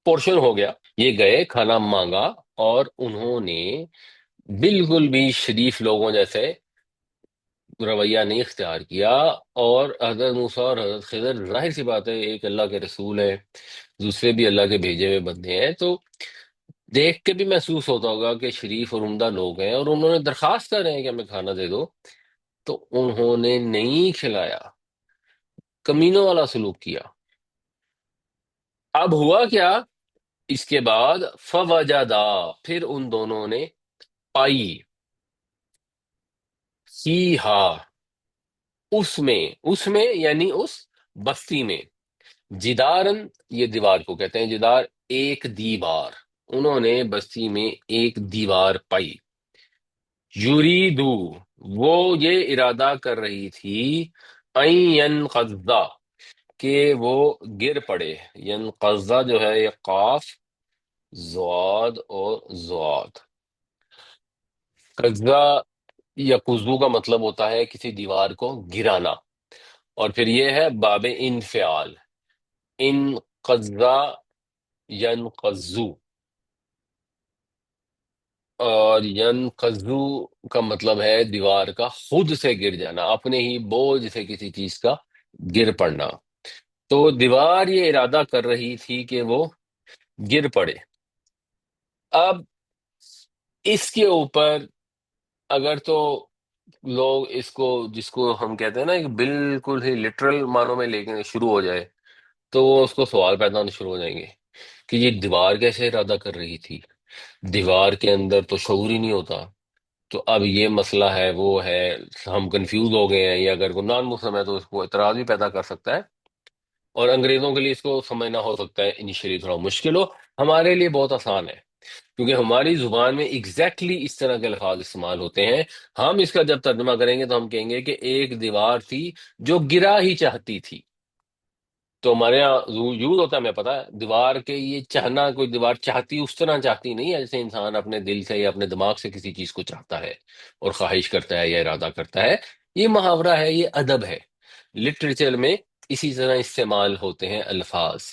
Speaker 1: پورشن ہو گیا، یہ گئے کھانا مانگا، اور انہوں نے بالکل بھی شریف لوگوں جیسے رویہ نہیں اختیار کیا، اور حضرت موسیٰ اور حضرت خضر ظاہر سی بات ہے ایک اللہ کے رسول ہے، دوسرے بھی اللہ کے بھیجے ہوئے بندے ہیں، تو دیکھ کے بھی محسوس ہوتا ہوگا کہ شریف اور عمدہ لوگ ہیں، اور انہوں نے درخواست کر رہے ہیں کہ ہمیں کھانا دے دو، تو انہوں نے نہیں کھلایا، کمینوں والا سلوک کیا۔ اب ہوا کیا اس کے بعد؟ فوجدا، پھر ان دونوں نے پائی، فیہا، اس میں یعنی اس بستی میں، جدارن، یہ دیوار کو کہتے ہیں جدار، ایک دیوار، انہوں نے بستی میں ایک دیوار پائی، یریدو، وہ یہ ارادہ کر رہی تھی، این ینقضا، کہ وہ گر پڑے، ینقضا جو ہے یہ قاف زواد اور زواد، قضا یا قضو کا مطلب ہوتا ہے کسی دیوار کو گرانا، اور پھر یہ ہے باب انفعال، ان قضا ینقضو، اور ینقضو کا مطلب ہے دیوار کا خود سے گر جانا، اپنے ہی بوجھ سے کسی چیز کا گر پڑنا۔ تو دیوار یہ ارادہ کر رہی تھی کہ وہ گر پڑے۔ اب اس کے اوپر اگر تو لوگ اس کو، جس کو ہم کہتے ہیں نا کہ بالکل ہی لٹرل معنوں میں لے کے شروع ہو جائے، تو وہ اس کو سوال پیدا ہونے شروع ہو جائیں گے کہ یہ دیوار کیسے ارادہ کر رہی تھی؟ دیوار کے اندر تو شعور ہی نہیں ہوتا۔ تو اب یہ مسئلہ ہے، وہ ہے، ہم کنفیوز ہو گئے ہیں، یا اگر کوئی نان مسلم ہے تو اس کو اعتراض بھی پیدا کر سکتا ہے، اور انگریزوں کے لیے اس کو سمجھنا ہو سکتا ہے انیشیلی تھوڑا مشکل ہو، ہمارے لیے بہت آسان ہے، کیونکہ ہماری زبان میں ایگزیکٹلی اس طرح کے الفاظ استعمال ہوتے ہیں۔ ہم اس کا جب ترجمہ کریں گے تو ہم کہیں گے کہ ایک دیوار تھی جو گرا ہی چاہتی تھی۔ تو ہمارے یہاں یوز ہوتا ہے، ہمیں پتا ہے، دیوار کے یہ چاہنا، کوئی دیوار چاہتی اس طرح چاہتی نہیں ہے جیسے انسان اپنے دل سے یا اپنے دماغ سے کسی چیز کو چاہتا ہے اور خواہش کرتا ہے یا ارادہ کرتا ہے۔ یہ محاورہ ہے، یہ ادب ہے، لٹریچر میں اسی طرح استعمال ہوتے ہیں الفاظ۔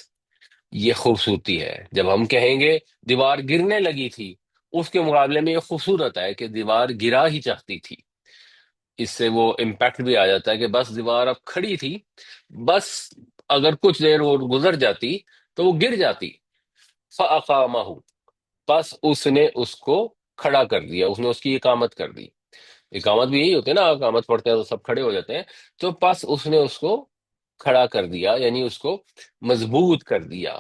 Speaker 1: یہ خوبصورتی ہے، جب ہم کہیں گے دیوار گرنے لگی تھی، اس کے مقابلے میں یہ خوبصورت ہے کہ دیوار گرا ہی چاہتی تھی۔ اس سے وہ امپیکٹ بھی آ جاتا ہے کہ بس دیوار اب کھڑی تھی، بس اگر کچھ دیر وہ گزر جاتی تو وہ گر جاتی۔ فَأَقَامَهُ، بس اس نے اس کو کھڑا کر دیا، اس نے اس کی اقامت کر دی۔ اقامت بھی یہی ہوتے ہیں نا، اقامت پڑھتے ہیں تو سب کھڑے ہو جاتے ہیں، تو بس اس نے اس کو کھڑا کر دیا، یعنی اس کو مضبوط کر دیا،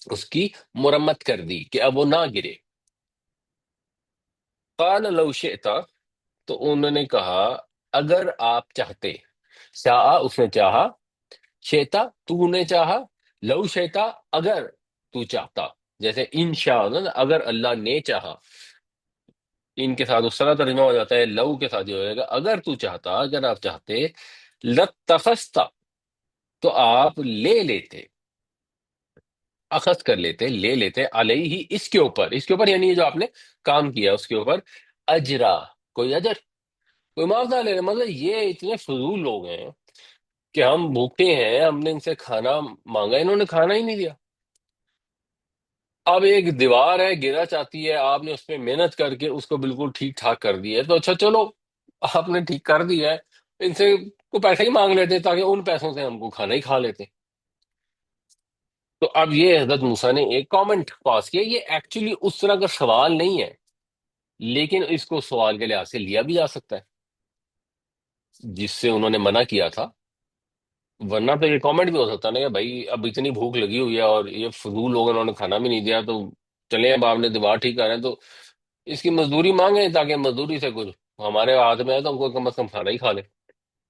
Speaker 1: اس کی مرمت کر دی کہ اب وہ نہ گرے۔ قال لو شئت، تو انہوں نے کہا اگر آپ چاہتے، شاء اس نے چاہا، شیتا تو نے چاہا، لو شیتا اگر تو چاہتا، جیسے انشاء اگر اللہ نے چاہا، ان کے ساتھ اس طرح ترجمہ ہو جاتا ہے، لو کے ساتھ یہ ہو جائے گا اگر تو چاہتا، اگر آپ چاہتے، لتخذتا تو آپ لے لیتے، اخذ کر لیتے، لے لیتے، علیہ اس کے اوپر، اس کے اوپر یعنی یہ جو آپ نے کام کیا اس کے اوپر، اجرا کوئی اجر، کوئی معاوضہ لے لے۔ مطلب یہ اتنے فضول لوگ ہیں کہ ہم بھوکے ہیں، ہم نے ان سے کھانا مانگا، انہوں نے کھانا ہی نہیں دیا۔ اب ایک دیوار ہے، گرا چاہتی ہے، آپ نے اس پہ محنت کر کے اس کو بالکل ٹھیک ٹھاک کر دیا ہے، تو اچھا چلو، آپ نے ٹھیک کر دیا ہے، ان سے کو پیسے ہی مانگ لیتے تاکہ ان پیسوں سے ہم کو کھانا ہی کھا لیتے۔ تو اب یہ حضرت موسیٰ نے ایک کامنٹ پاس کیا، یہ ایکچولی اس طرح کا سوال نہیں ہے، لیکن اس کو سوال کے لحاظ سے لیا بھی جا سکتا ہے، جس سے انہوں نے منع کیا تھا۔ ورنہ تو یہ کامنٹ بھی ہو سکتا نا کہ بھائی اب اتنی بھوک لگی ہوئی ہے اور یہ فضول لوگ، انہوں نے کھانا بھی نہیں دیا، تو چلیں اب آپ نے دیوار ٹھیک کر رہے ہیں تو اس کی مزدوری مانگیں، تاکہ مزدوری سے کچھ ہمارے ہاتھ میں ہے تو ہم کو کم از کم کھانا ہی کھا لیں۔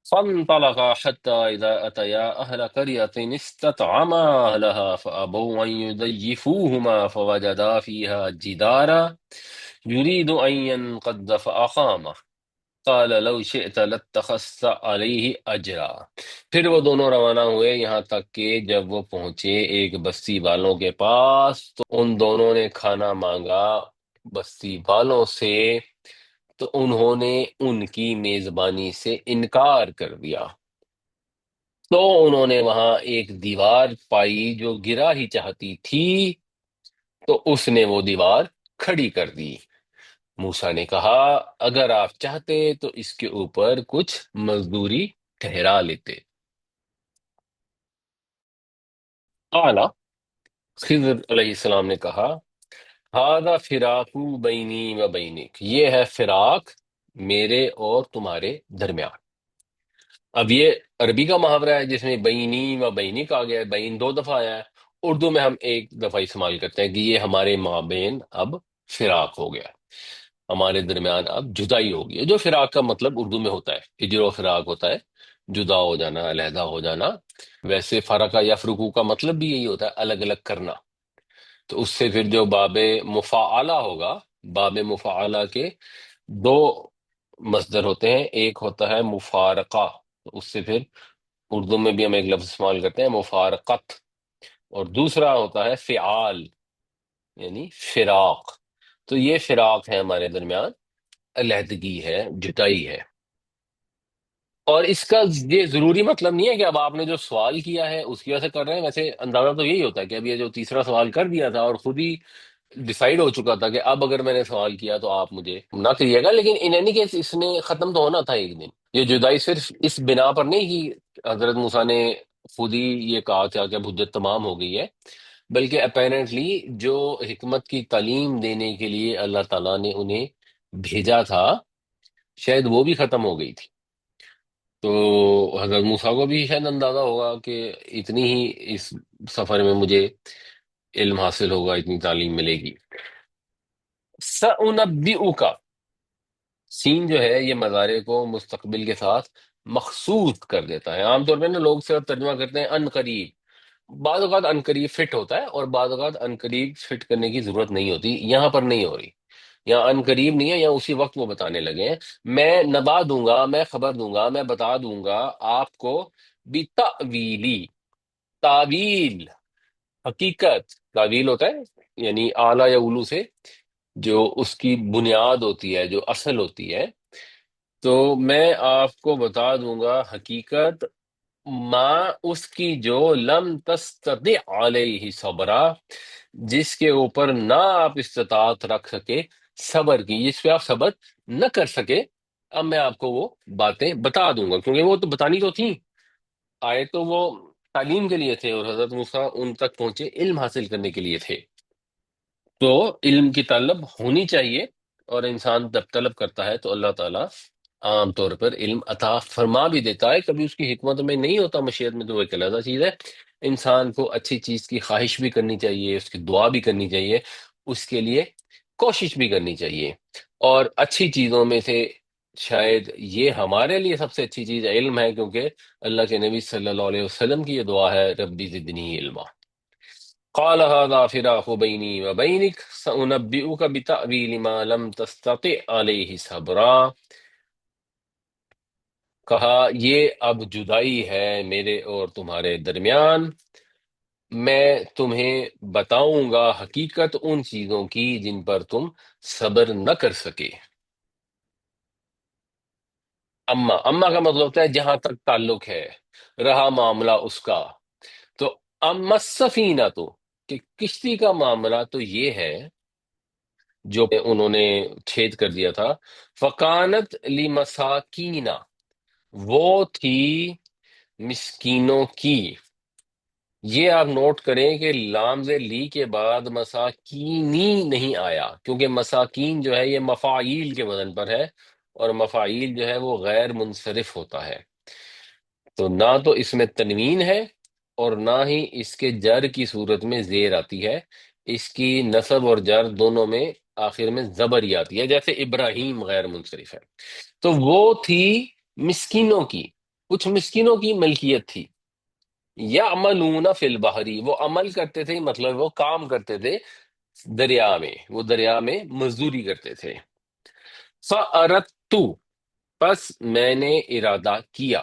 Speaker 1: فانطلقا حتى إذا أتيا أهل قرية استطعما أهلها فأبوا أن يضيفوهما فوجدا فيها جدارا يريد أن ينقض فأقامه قال لو شئت لاتخذت عليه أجرا۔ پھر وہ دونوں روانہ ہوئے یہاں تک کہ جب وہ پہنچے ایک بستی والوں کے پاس، تو ان دونوں نے کھانا مانگا بستی والوں سے، تو انہوں نے ان کی میزبانی سے انکار کر دیا، تو انہوں نے وہاں ایک دیوار پائی جو گرا ہی چاہتی تھی، تو اس نے وہ دیوار کھڑی کر دی۔ موسیٰ نے کہا اگر آپ چاہتے تو اس کے اوپر کچھ مزدوری ٹھہرا لیتے۔ قال، خضر علیہ السلام نے کہا، ہذا فراق بینی و بینک، یہ ہے فراق میرے اور تمہارے درمیان۔ اب یہ عربی کا محاورہ ہے جس میں بینی و بینک آ گیا ہے، بین دو دفعہ آیا ہے، اردو میں ہم ایک دفعہ استعمال کرتے ہیں کہ یہ ہمارے مابین اب فراق ہو گیا، ہمارے درمیان اب جدائی ہو گئی ہے، جو فراق کا مطلب اردو میں ہوتا ہے، ہجر و فراق ہوتا ہے، جدا ہو جانا، علیحدہ ہو جانا۔ ویسے فرقہ یفرقو کا مطلب بھی یہی ہوتا ہے، الگ الگ کرنا۔ تو اس سے پھر جو باب مفاعلہ ہوگا، باب مفاعلہ کے دو مصدر ہوتے ہیں، ایک ہوتا ہے مفارقہ، تو اس سے پھر اردو میں بھی ہم ایک لفظ استعمال کرتے ہیں مفارقت، اور دوسرا ہوتا ہے فعال، یعنی فراق۔ تو یہ فراق ہے ہمارے درمیان، علیحدگی ہے، جدائی ہے۔ اور اس کا یہ ضروری مطلب نہیں ہے کہ اب آپ نے جو سوال کیا ہے اس کی وجہ سے کر رہے ہیں، ویسے اندازہ تو یہی ہوتا ہے کہ اب یہ جو تیسرا سوال کر دیا تھا اور خود ہی ڈیسائیڈ ہو چکا تھا کہ اب اگر میں نے سوال کیا تو آپ مجھے نہ کریے گا، لیکن ان اینی کیس اس نے ختم تو ہونا تھا ایک دن۔ یہ جدائی صرف اس بنا پر نہیں کہ حضرت موسیٰ نے خود ہی یہ کہا تھا کہ اب حجت تمام ہو گئی ہے، بلکہ اپیرنٹلی جو حکمت کی تعلیم دینے کے لیے اللہ تعالیٰ نے انہیں بھیجا تھا، شاید وہ بھی ختم ہو گئی تھی۔ تو حضرت موسیٰ کو بھی شاید اندازہ ہوگا کہ اتنی ہی اس سفر میں مجھے علم حاصل ہوگا، اتنی تعلیم ملے گی۔ سَأُنَبِّئُكَ، سین جو ہے یہ مضارع کو مستقبل کے ساتھ مخصوص کر دیتا ہے۔ عام طور پہ نا لوگ صرف ترجمہ کرتے ہیں ان قریب، بعض اوقات ان قریب فٹ ہوتا ہے اور بعض اوقات ان قریب فٹ کرنے کی ضرورت نہیں ہوتی، یہاں پر نہیں ہو رہی، یہاں ان قریب نہیں ہے، یہاں اسی وقت وہ بتانے لگے ہیں۔ میں نبا دوں گا، میں خبر دوں گا، میں بتا دوں گا آپ کو، بتأویلی، تعویل، حقیقت، تعویل ہوتا ہے یعنی اعلیٰ یا اولو سے جو اس کی بنیاد ہوتی ہے، جو اصل ہوتی ہے، تو میں آپ کو بتا دوں گا حقیقت، ما اس کی جو لم تستطع علیہ صبرا، جس کے اوپر نہ آپ استطاعت رکھ سکے صبر کی، جس پہ آپ صبر نہ کر سکے۔ اب میں آپ کو وہ باتیں بتا دوں گا، کیونکہ وہ تو بتانی تو تھیں، آئے تو وہ تعلیم کے لیے تھے اور حضرت موسیٰ ان تک پہنچے علم حاصل کرنے کے لیے تھے۔ تو علم کی طلب ہونی چاہیے، اور انسان جب طلب کرتا ہے تو اللہ تعالیٰ عام طور پر علم عطا فرما بھی دیتا ہے، کبھی اس کی حکمت میں نہیں ہوتا، مشیت میں تو وہ ایک علیحدہ چیز ہے۔ انسان کو اچھی چیز کی خواہش بھی کرنی چاہیے، اس کی دعا بھی کرنی چاہیے، اس کے لیے کوشش بھی کرنی چاہیے، اور اچھی چیزوں میں سے شاید یہ ہمارے لیے سب سے اچھی چیز علم ہے، کیونکہ اللہ کے نبی صلی اللہ علیہ وسلم کی یہ دعا ہے، ربی زدنی علما۔ قال هذا فراق بینی و بینک سأنبئک بتأویل ما لم تستطع علیہ صبرا، کہا یہ اب جدائی ہے میرے اور تمہارے درمیان، میں تمہیں بتاؤں گا حقیقت ان چیزوں کی جن پر تم صبر نہ کر سکے۔ اما کا مطلب ہوتا ہے جہاں تک تعلق ہے، رہا معاملہ اس کا، تو اما السفینہ، تو کہ کشتی کا معاملہ تو یہ ہے جو انہوں نے چھید کر دیا تھا، فکانت لمساکین، وہ تھی مسکینوں کی۔ یہ آپ نوٹ کریں کہ لام زیر لی کے بعد مساکینی نہیں آیا، کیونکہ مساکین جو ہے یہ مفاعیل کے وزن پر ہے، اور مفاعیل جو ہے وہ غیر منصرف ہوتا ہے، تو نہ تو اس میں تنوین ہے اور نہ ہی اس کے جر کی صورت میں زیر آتی ہے، اس کی نصب اور جر دونوں میں آخر میں زبر ہی آتی ہے، جیسے ابراہیم غیر منصرف ہے۔ تو وہ تھی مسکینوں کی، کچھ مسکینوں کی ملکیت تھی، یعملون فی البحری، وہ عمل کرتے تھے، مطلب وہ کام کرتے تھے دریا میں، وہ دریا میں مزدوری کرتے تھے۔ فَأَرَدتُ، پس میں نے ارادہ کیا،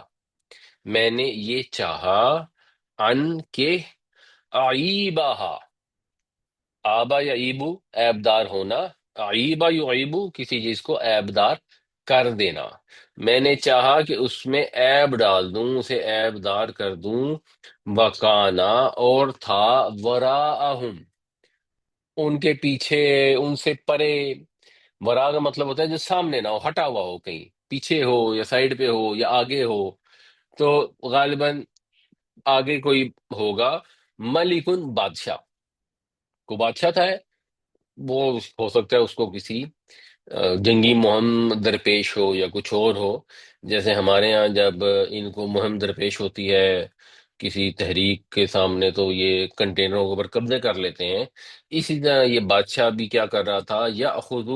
Speaker 1: میں نے یہ چاہا، ان کے اعیبہا، آبا یا ایبو عیبدار ہونا، عیبا یعیبو کسی چیز کو عیبدار کر دینا، میں نے چاہا کہ اس میں عیب ڈال دوں، اسے عیب دار کر دوں، وکانا، اور تھا، وراءہم، ان کے پیچھے، ان سے پرے، ورا کا مطلب ہوتا ہے جو سامنے نہ ہو، ہٹا ہوا ہو، کہیں پیچھے ہو یا سائڈ پہ ہو یا آگے ہو، تو غالباً آگے کوئی ہوگا، ملکن، بادشاہ، کو بادشاہ تھا، وہ ہو سکتا ہے اس کو کسی جنگی مہم درپیش ہو یا کچھ اور ہو، جیسے ہمارے ہاں جب ان کو مہم درپیش ہوتی ہے کسی تحریک کے سامنے تو یہ کنٹینروں کے اوپر قبضے کر لیتے ہیں، اسی طرح یہ بادشاہ بھی کیا کر رہا تھا، یأخذ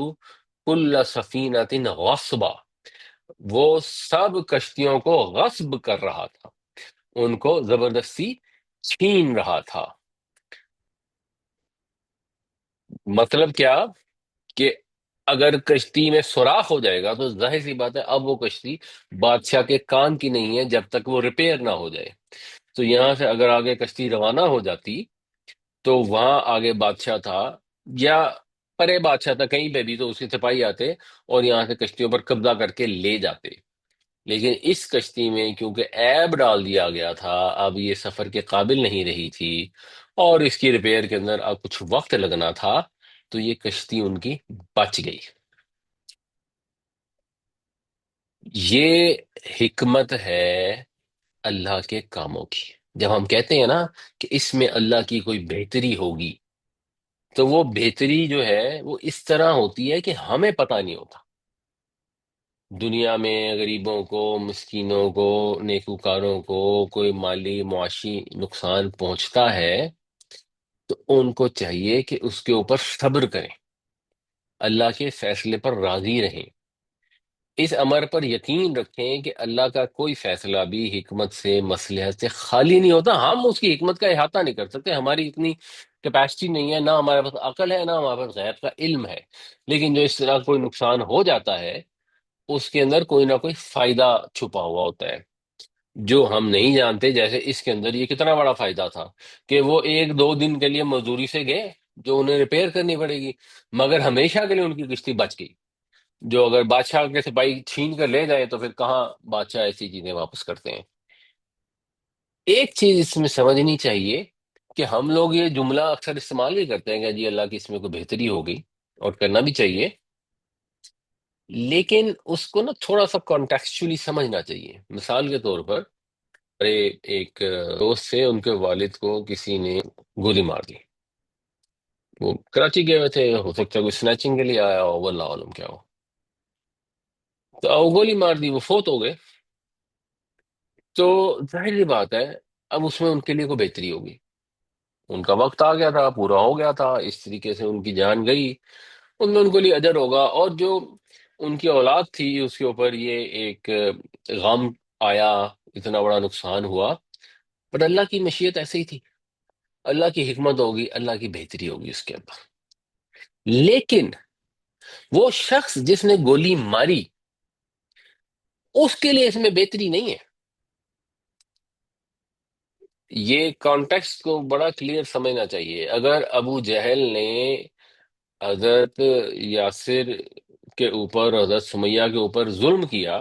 Speaker 1: کل سفینۃ غصبا، وہ سب کشتیوں کو غصب کر رہا تھا، ان کو زبردستی چھین رہا تھا۔ مطلب کیا کہ اگر کشتی میں سوراخ ہو جائے گا تو ظاہر سی بات ہے اب وہ کشتی بادشاہ کے کام کی نہیں ہے جب تک وہ ریپیئر نہ ہو جائے۔ تو یہاں سے اگر آگے کشتی روانہ ہو جاتی تو وہاں آگے بادشاہ تھا، یا پرے بادشاہ تھا کہیں پہ بھی، تو اس کے سپاہی آتے اور یہاں سے کشتیوں پر قبضہ کر کے لے جاتے، لیکن اس کشتی میں کیونکہ عیب ڈال دیا گیا تھا، اب یہ سفر کے قابل نہیں رہی تھی، اور اس کی ریپیئر کے اندر اب کچھ وقت لگنا تھا، تو یہ کشتی ان کی بچ گئی۔ یہ حکمت ہے اللہ کے کاموں کی۔ جب ہم کہتے ہیں نا کہ اس میں اللہ کی کوئی بہتری ہوگی، تو وہ بہتری جو ہے وہ اس طرح ہوتی ہے کہ ہمیں پتہ نہیں ہوتا۔ دنیا میں غریبوں کو، مسکینوں کو، نیکوکاروں کو کوئی مالی معاشی نقصان پہنچتا ہے تو ان کو چاہیے کہ اس کے اوپر صبر کریں، اللہ کے فیصلے پر راضی رہیں، اس امر پر یقین رکھیں کہ اللہ کا کوئی فیصلہ بھی حکمت سے، مصلحت سے خالی نہیں ہوتا۔ ہم اس کی حکمت کا احاطہ نہیں کر سکتے، ہماری اتنی کیپیسٹی نہیں ہے، نہ ہمارے پاس عقل ہے، نہ ہمارے پاس غیب کا علم ہے۔ لیکن جو اس طرح کوئی نقصان ہو جاتا ہے، اس کے اندر کوئی نہ کوئی فائدہ چھپا ہوا ہوتا ہے جو ہم نہیں جانتے۔ جیسے اس کے اندر یہ کتنا بڑا فائدہ تھا کہ وہ ایک دو دن کے لیے مزدوری سے گئے جو انہیں ریپیئر کرنی پڑے گی، مگر ہمیشہ کے لیے ان کی کشتی بچ گئی۔ جو اگر بادشاہ کے سپاہی چھین کر لے جائیں تو پھر کہاں بادشاہ ایسی چیزیں واپس کرتے ہیں۔ ایک چیز اس میں سمجھنی چاہیے کہ ہم لوگ یہ جملہ اکثر استعمال بھی کرتے ہیں کہ جی اللہ کی اس میں کوئی بہتری ہوگی، اور کرنا بھی چاہیے، لیکن اس کو نا تھوڑا سا کانٹیکسچولی سمجھنا چاہیے۔ مثال کے طور پر ارے ایک دوست سے، ان کے والد کو کسی نے گولی مار دی، وہ کراچی گئے ہوئے تھے، ہو سکتا ہے کوئی سنیچنگ کے لیے آیا ہو، واللہ عالم کیا ہو، تو وہ گولی مار دی، وہ فوت ہو گئے۔ تو ظاہر سی بات ہے اب اس میں ان کے لیے کوئی بہتری ہوگی، ان کا وقت آ گیا تھا، پورا ہو گیا تھا، اس طریقے سے ان کی جان گئی، ان میں ان کے لیے اجر ہوگا۔ اور جو ان کی اولاد تھی اس کے اوپر یہ ایک غم آیا، اتنا بڑا نقصان ہوا، بٹ اللہ کی مشیت ایسے ہی تھی، اللہ کی حکمت ہوگی، اللہ کی بہتری ہوگی اس کے اندر۔ لیکن وہ شخص جس نے گولی ماری، اس کے لیے اس میں بہتری نہیں ہے۔ یہ کانٹیکسٹ کو بڑا کلیئر سمجھنا چاہیے۔ اگر ابو جہل نے حضرت یاسر کے اوپر، حضرت سمیہ کے اوپر ظلم کیا،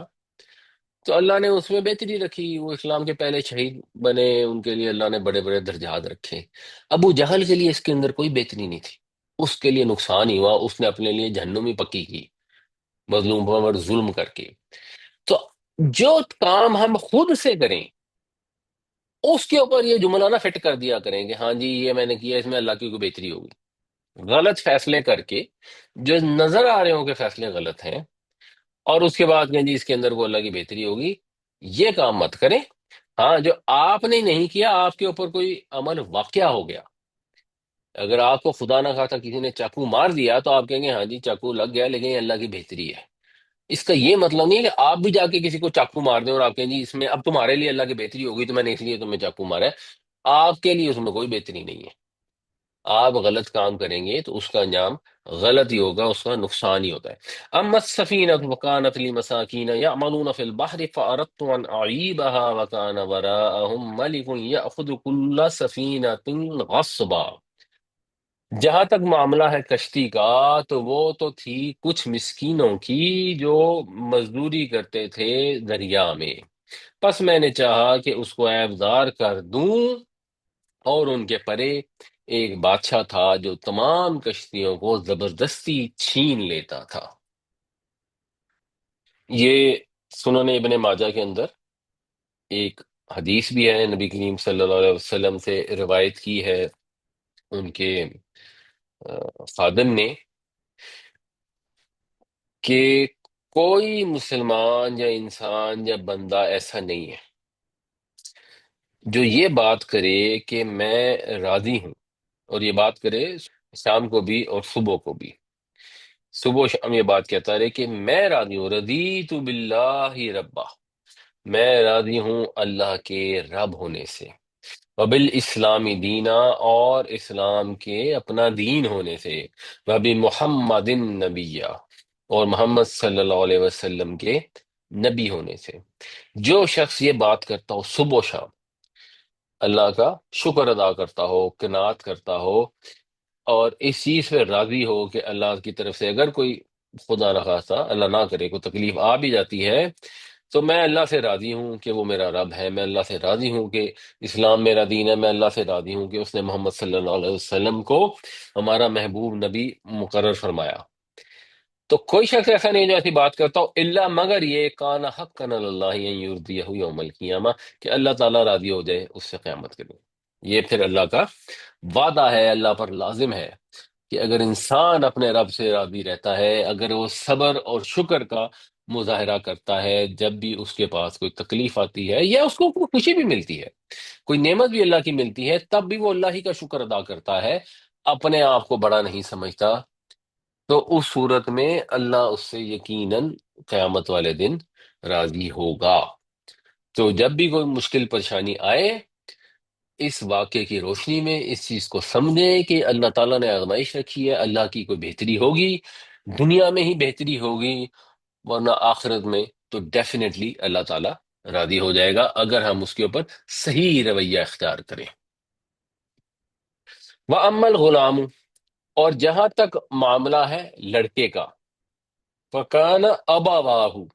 Speaker 1: تو اللہ نے اس میں بہتری رکھی، وہ اسلام کے پہلے شہید بنے، ان کے لیے اللہ نے بڑے بڑے درجات رکھے۔ ابو جہل کے لیے اس کے اندر کوئی بہتری نہیں تھی، اس کے لیے نقصان ہی ہوا، اس نے اپنے لیے جہنم ہی پکی کی مظلوم پر ظلم کر کے۔ تو جو کام ہم خود سے کریں اس کے اوپر یہ جملہ نہ فٹ کر دیا کریں کہ ہاں جی یہ میں نے کیا، اس میں اللہ کی کوئی بہتری ہوگی۔ غلط فیصلے کر کے جو نظر آ رہے ہوں کہ فیصلے غلط ہیں، اور اس کے بعد کہیں جی اس کے اندر وہ اللہ کی بہتری ہوگی، یہ کام مت کریں۔ ہاں جو آپ نے نہیں کیا، آپ کے اوپر کوئی عمل واقعہ ہو گیا، اگر آپ کو خدا نہ خواستہ کسی نے چاقو مار دیا تو آپ کہیں گے ہاں جی چاقو لگ گیا، لیکن یہ اللہ کی بہتری ہے۔ اس کا یہ مطلب نہیں ہے کہ آپ بھی جا کے کسی کو چاقو مار دیں اور آپ کہیں جی اس میں اب تمہارے لیے اللہ کی بہتری ہوگی تو میں نے اس لیے تمہیں چاقو مارا ہے۔ آپ کے لیے اس میں کوئی بہتری نہیں ہے۔ آپ غلط کام کریں گے تو اس کا انجام غلط ہی ہوگا، اس کا نقصان ہی ہوتا ہے۔ اما السفینۃ وکانت لمساکین یعملون فی البحر فاردت ان اعیبها وکان وراءهم ملک یاخذ کل سفینۃ غصبا۔ جہاں تک معاملہ ہے کشتی کا، تو وہ تو تھی کچھ مسکینوں کی جو مزدوری کرتے تھے دریا میں، پس میں نے چاہا کہ اس کو عیبدار کر دوں، اور ان کے پرے ایک بادشاہ تھا جو تمام کشتیوں کو زبردستی چھین لیتا تھا۔ یہ سنن ابن ماجہ کے اندر ایک حدیث بھی ہے، نبی کریم صلی اللہ علیہ وسلم سے روایت کی ہے ان کے خادم نے، کہ کوئی مسلمان یا انسان یا بندہ ایسا نہیں ہے جو یہ بات کرے کہ میں راضی ہوں، اور یہ بات کرے شام کو بھی اور صبح کو بھی، صبح و شام یہ بات کہتا رہے کہ میں راضی ہوں، رضیت باللہ ربا، میں راضی ہوں اللہ کے رب ہونے سے، وبالاسلام دینا، اور اسلام کے اپنا دین ہونے سے، وبمحمد نبیہ، اور محمد صلی اللہ علیہ وسلم کے نبی ہونے سے۔ جو شخص یہ بات کرتا ہو صبح و شام، اللہ کا شکر ادا کرتا ہو، قناعت کرتا ہو، اور اس چیز پہ راضی ہو کہ اللہ کی طرف سے اگر کوئی خدا نخواستہ اللہ نہ کرے کوئی تکلیف آ بھی جاتی ہے، تو میں اللہ سے راضی ہوں کہ وہ میرا رب ہے، میں اللہ سے راضی ہوں کہ اسلام میرا دین ہے، میں اللہ سے راضی ہوں کہ اس نے محمد صلی اللہ علیہ وسلم کو ہمارا محبوب نبی مقرر فرمایا۔ تو کوئی شخص ایسا نہیں جو ایسی بات کرتا ہو الا مگر یہ کان حقا علی اللہ ان یرضیہ یوم القیامہ، کہ اللہ تعالیٰ راضی ہو جائے اس سے قیامت کے دن۔ یہ پھر اللہ کا وعدہ ہے، اللہ پر لازم ہے کہ اگر انسان اپنے رب سے راضی رہتا ہے، اگر وہ صبر اور شکر کا مظاہرہ کرتا ہے جب بھی اس کے پاس کوئی تکلیف آتی ہے یا اس کو کوئی خوشی بھی ملتی ہے، کوئی نعمت بھی اللہ کی ملتی ہے، تب بھی وہ اللہ ہی کا شکر ادا کرتا ہے، اپنے آپ کو بڑا نہیں سمجھتا، تو اس صورت میں اللہ اس سے یقیناً قیامت والے دن راضی ہوگا۔ تو جب بھی کوئی مشکل پریشانی آئے، اس واقعے کی روشنی میں اس چیز کو سمجھیں کہ اللہ تعالیٰ نے آزمائش رکھی ہے، اللہ کی کوئی بہتری ہوگی، دنیا میں ہی بہتری ہوگی، ورنہ آخرت میں تو ڈیفینیٹلی اللہ تعالیٰ راضی ہو جائے گا اگر ہم اس کے اوپر صحیح رویہ اختیار کریں۔ وَأَمَّا الْغُلَامُ، اور جہاں تک معاملہ ہے لڑکے کا، فَكَانَ أَبَوَاهُ،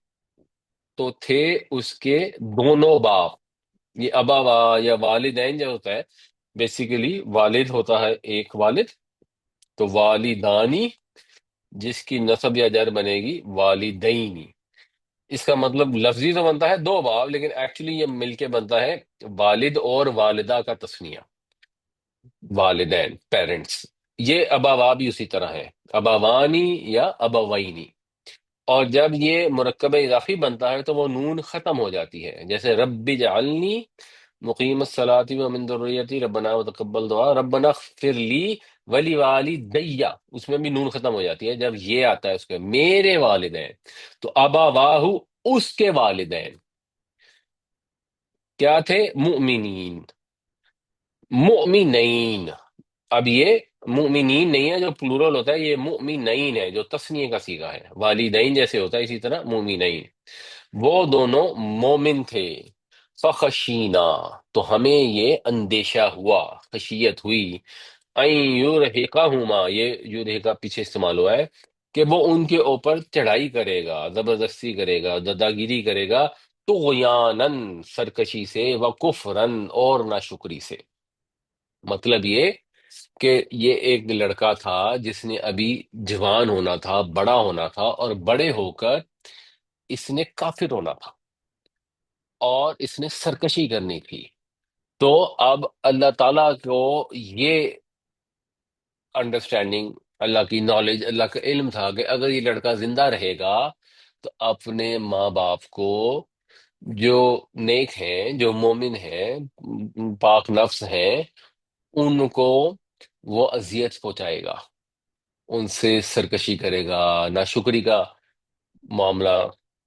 Speaker 1: تو تھے اس کے دونوں باپ۔ یہ اباوا یا والدین جو ہوتا ہے، بیسیکلی والد ہوتا ہے ایک والد، تو والدانی جس کی نسب یا جر بنے گی والدینی، اس کا مطلب لفظی تو بنتا ہے دو باپ، لیکن ایکچولی یہ مل کے بنتا ہے والد اور والدہ کا تسنیہ، والدین پیرنٹس۔ یہ اباوا بھی اسی طرح ہے، ابوانی یا ابوینی، اور جب یہ مرکب اضافی بنتا ہے تو وہ نون ختم ہو جاتی ہے، جیسے رب اجعلنی مقیم الصلاۃ ومن ذریتی ربنا وتقبل دعا ربنا اغفر لی ولی والدی، اس میں بھی نون ختم ہو جاتی ہے جب یہ آتا ہے اس کے میرے والدین۔ تو ابواہ، اس کے والدین کیا تھے؟ مؤمنین، مؤمنین۔ اب یہ مؤمنین نہیں ہے جو پلورل ہوتا ہے، یہ مؤمنین ہے جو تثنیہ کا صیغہ ہے، والدین جیسے ہوتا ہے اسی طرح مؤمنین، وہ دونوں مومن تھے۔ فخشینا، تو ہمیں یہ اندیشہ ہوا، خشیت ہوئی، این یرہقہما، یہ یرہقہ پیچھے استعمال ہوا ہے کہ وہ ان کے اوپر چڑھائی کرے گا، زبردستی کرے گا، دادا گیری کرے گا، طغیانن سرکشی سے، وکفرن اور ناشکری سے۔ مطلب یہ کہ یہ ایک لڑکا تھا جس نے ابھی جوان ہونا تھا، بڑا ہونا تھا، اور بڑے ہو کر اس نے کافر ہونا تھا اور اس نے سرکشی کرنی تھی۔ تو اب اللہ تعالیٰ کو یہ انڈرسٹینڈنگ، اللہ کی نالج، اللہ کا علم تھا کہ اگر یہ لڑکا زندہ رہے گا تو اپنے ماں باپ کو جو نیک ہیں، جو مومن ہیں، پاک نفس ہیں، ان کو وہ اذیت پہنچائے گا، ان سے سرکشی کرے گا، ناشکری کا معاملہ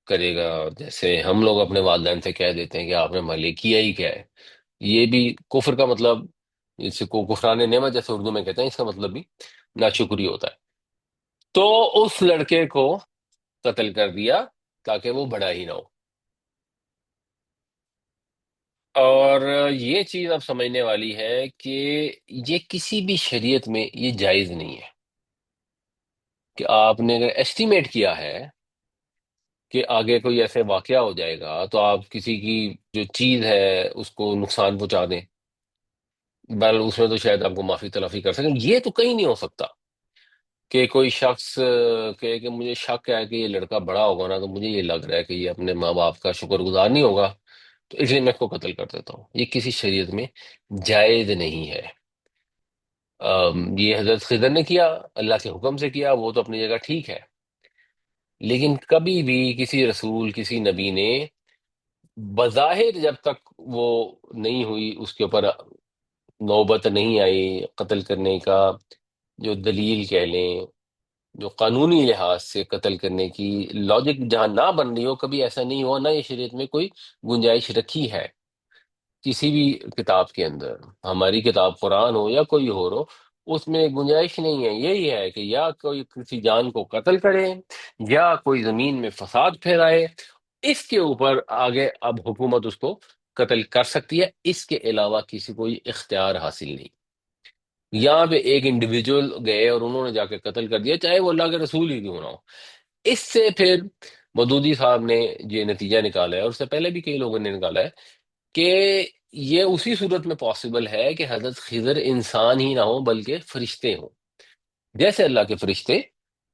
Speaker 1: کرے گا، جیسے ہم لوگ اپنے والدین سے کہہ دیتے ہیں کہ آپ نے ہمارے لیے کیا ہی کیا ہے۔ یہ بھی کفر کا مطلب، جسے کو کفران نعمت جیسے اردو میں کہتے ہیں، اس کا مطلب بھی ناشکری ہوتا ہے۔ تو اس لڑکے کو قتل کر دیا تاکہ وہ بڑا ہی نہ ہو۔ اور یہ چیز اب سمجھنے والی ہے کہ یہ کسی بھی شریعت میں یہ جائز نہیں ہے کہ آپ نے اگر ایسٹیمیٹ کیا ہے کہ آگے کوئی ایسے واقعہ ہو جائے گا تو آپ کسی کی جو چیز ہے اس کو نقصان پہنچا دیں، بل اس میں تو شاید آپ کو معافی تلافی کر سکیں، یہ تو کہیں نہیں ہو سکتا کہ کوئی شخص کہے کہ مجھے شک ہے کہ یہ لڑکا بڑا ہوگا نا، تو مجھے یہ لگ رہا ہے کہ یہ اپنے ماں باپ کا شکر گزار نہیں ہوگا، تو اس لیے میں اس کو قتل کر دیتا ہوں۔ یہ کسی شریعت میں جائز نہیں ہے۔ یہ حضرت خضر نے کیا، اللہ کے حکم سے کیا، وہ تو اپنی جگہ ٹھیک ہے، لیکن کبھی بھی کسی رسول، کسی نبی نے بظاہر جب تک وہ نہیں ہوئی، اس کے اوپر نوبت نہیں آئی قتل کرنے کا، جو دلیل کہہ لیں، جو قانونی لحاظ سے قتل کرنے کی لاجک جہاں نہ بن رہی ہو، کبھی ایسا نہیں ہوا، نہ یہ شریعت میں کوئی گنجائش رکھی ہے کسی بھی کتاب کے اندر، ہماری کتاب قرآن ہو یا کوئی اور ہو، اس میں گنجائش نہیں ہے۔ یہی ہے کہ یا کوئی کسی جان کو قتل کرے یا کوئی زمین میں فساد پھیلائے، اس کے اوپر آگے اب حکومت اس کو قتل کر سکتی ہے، اس کے علاوہ کسی کو یہ اختیار حاصل نہیں۔ یہاں پہ ایک انڈیویجول گئے اور انہوں نے جا کے قتل کر دیا، چاہے وہ اللہ کے رسول ہی کیوں نہ ہو، اس سے پھر مودودی صاحب نے یہ نتیجہ نکالا ہے، اور اس سے پہلے بھی کئی لوگوں نے نکالا ہے، کہ یہ اسی صورت میں پاسبل ہے کہ حضرت خضر انسان ہی نہ ہو بلکہ فرشتے ہوں۔ جیسے اللہ کے فرشتے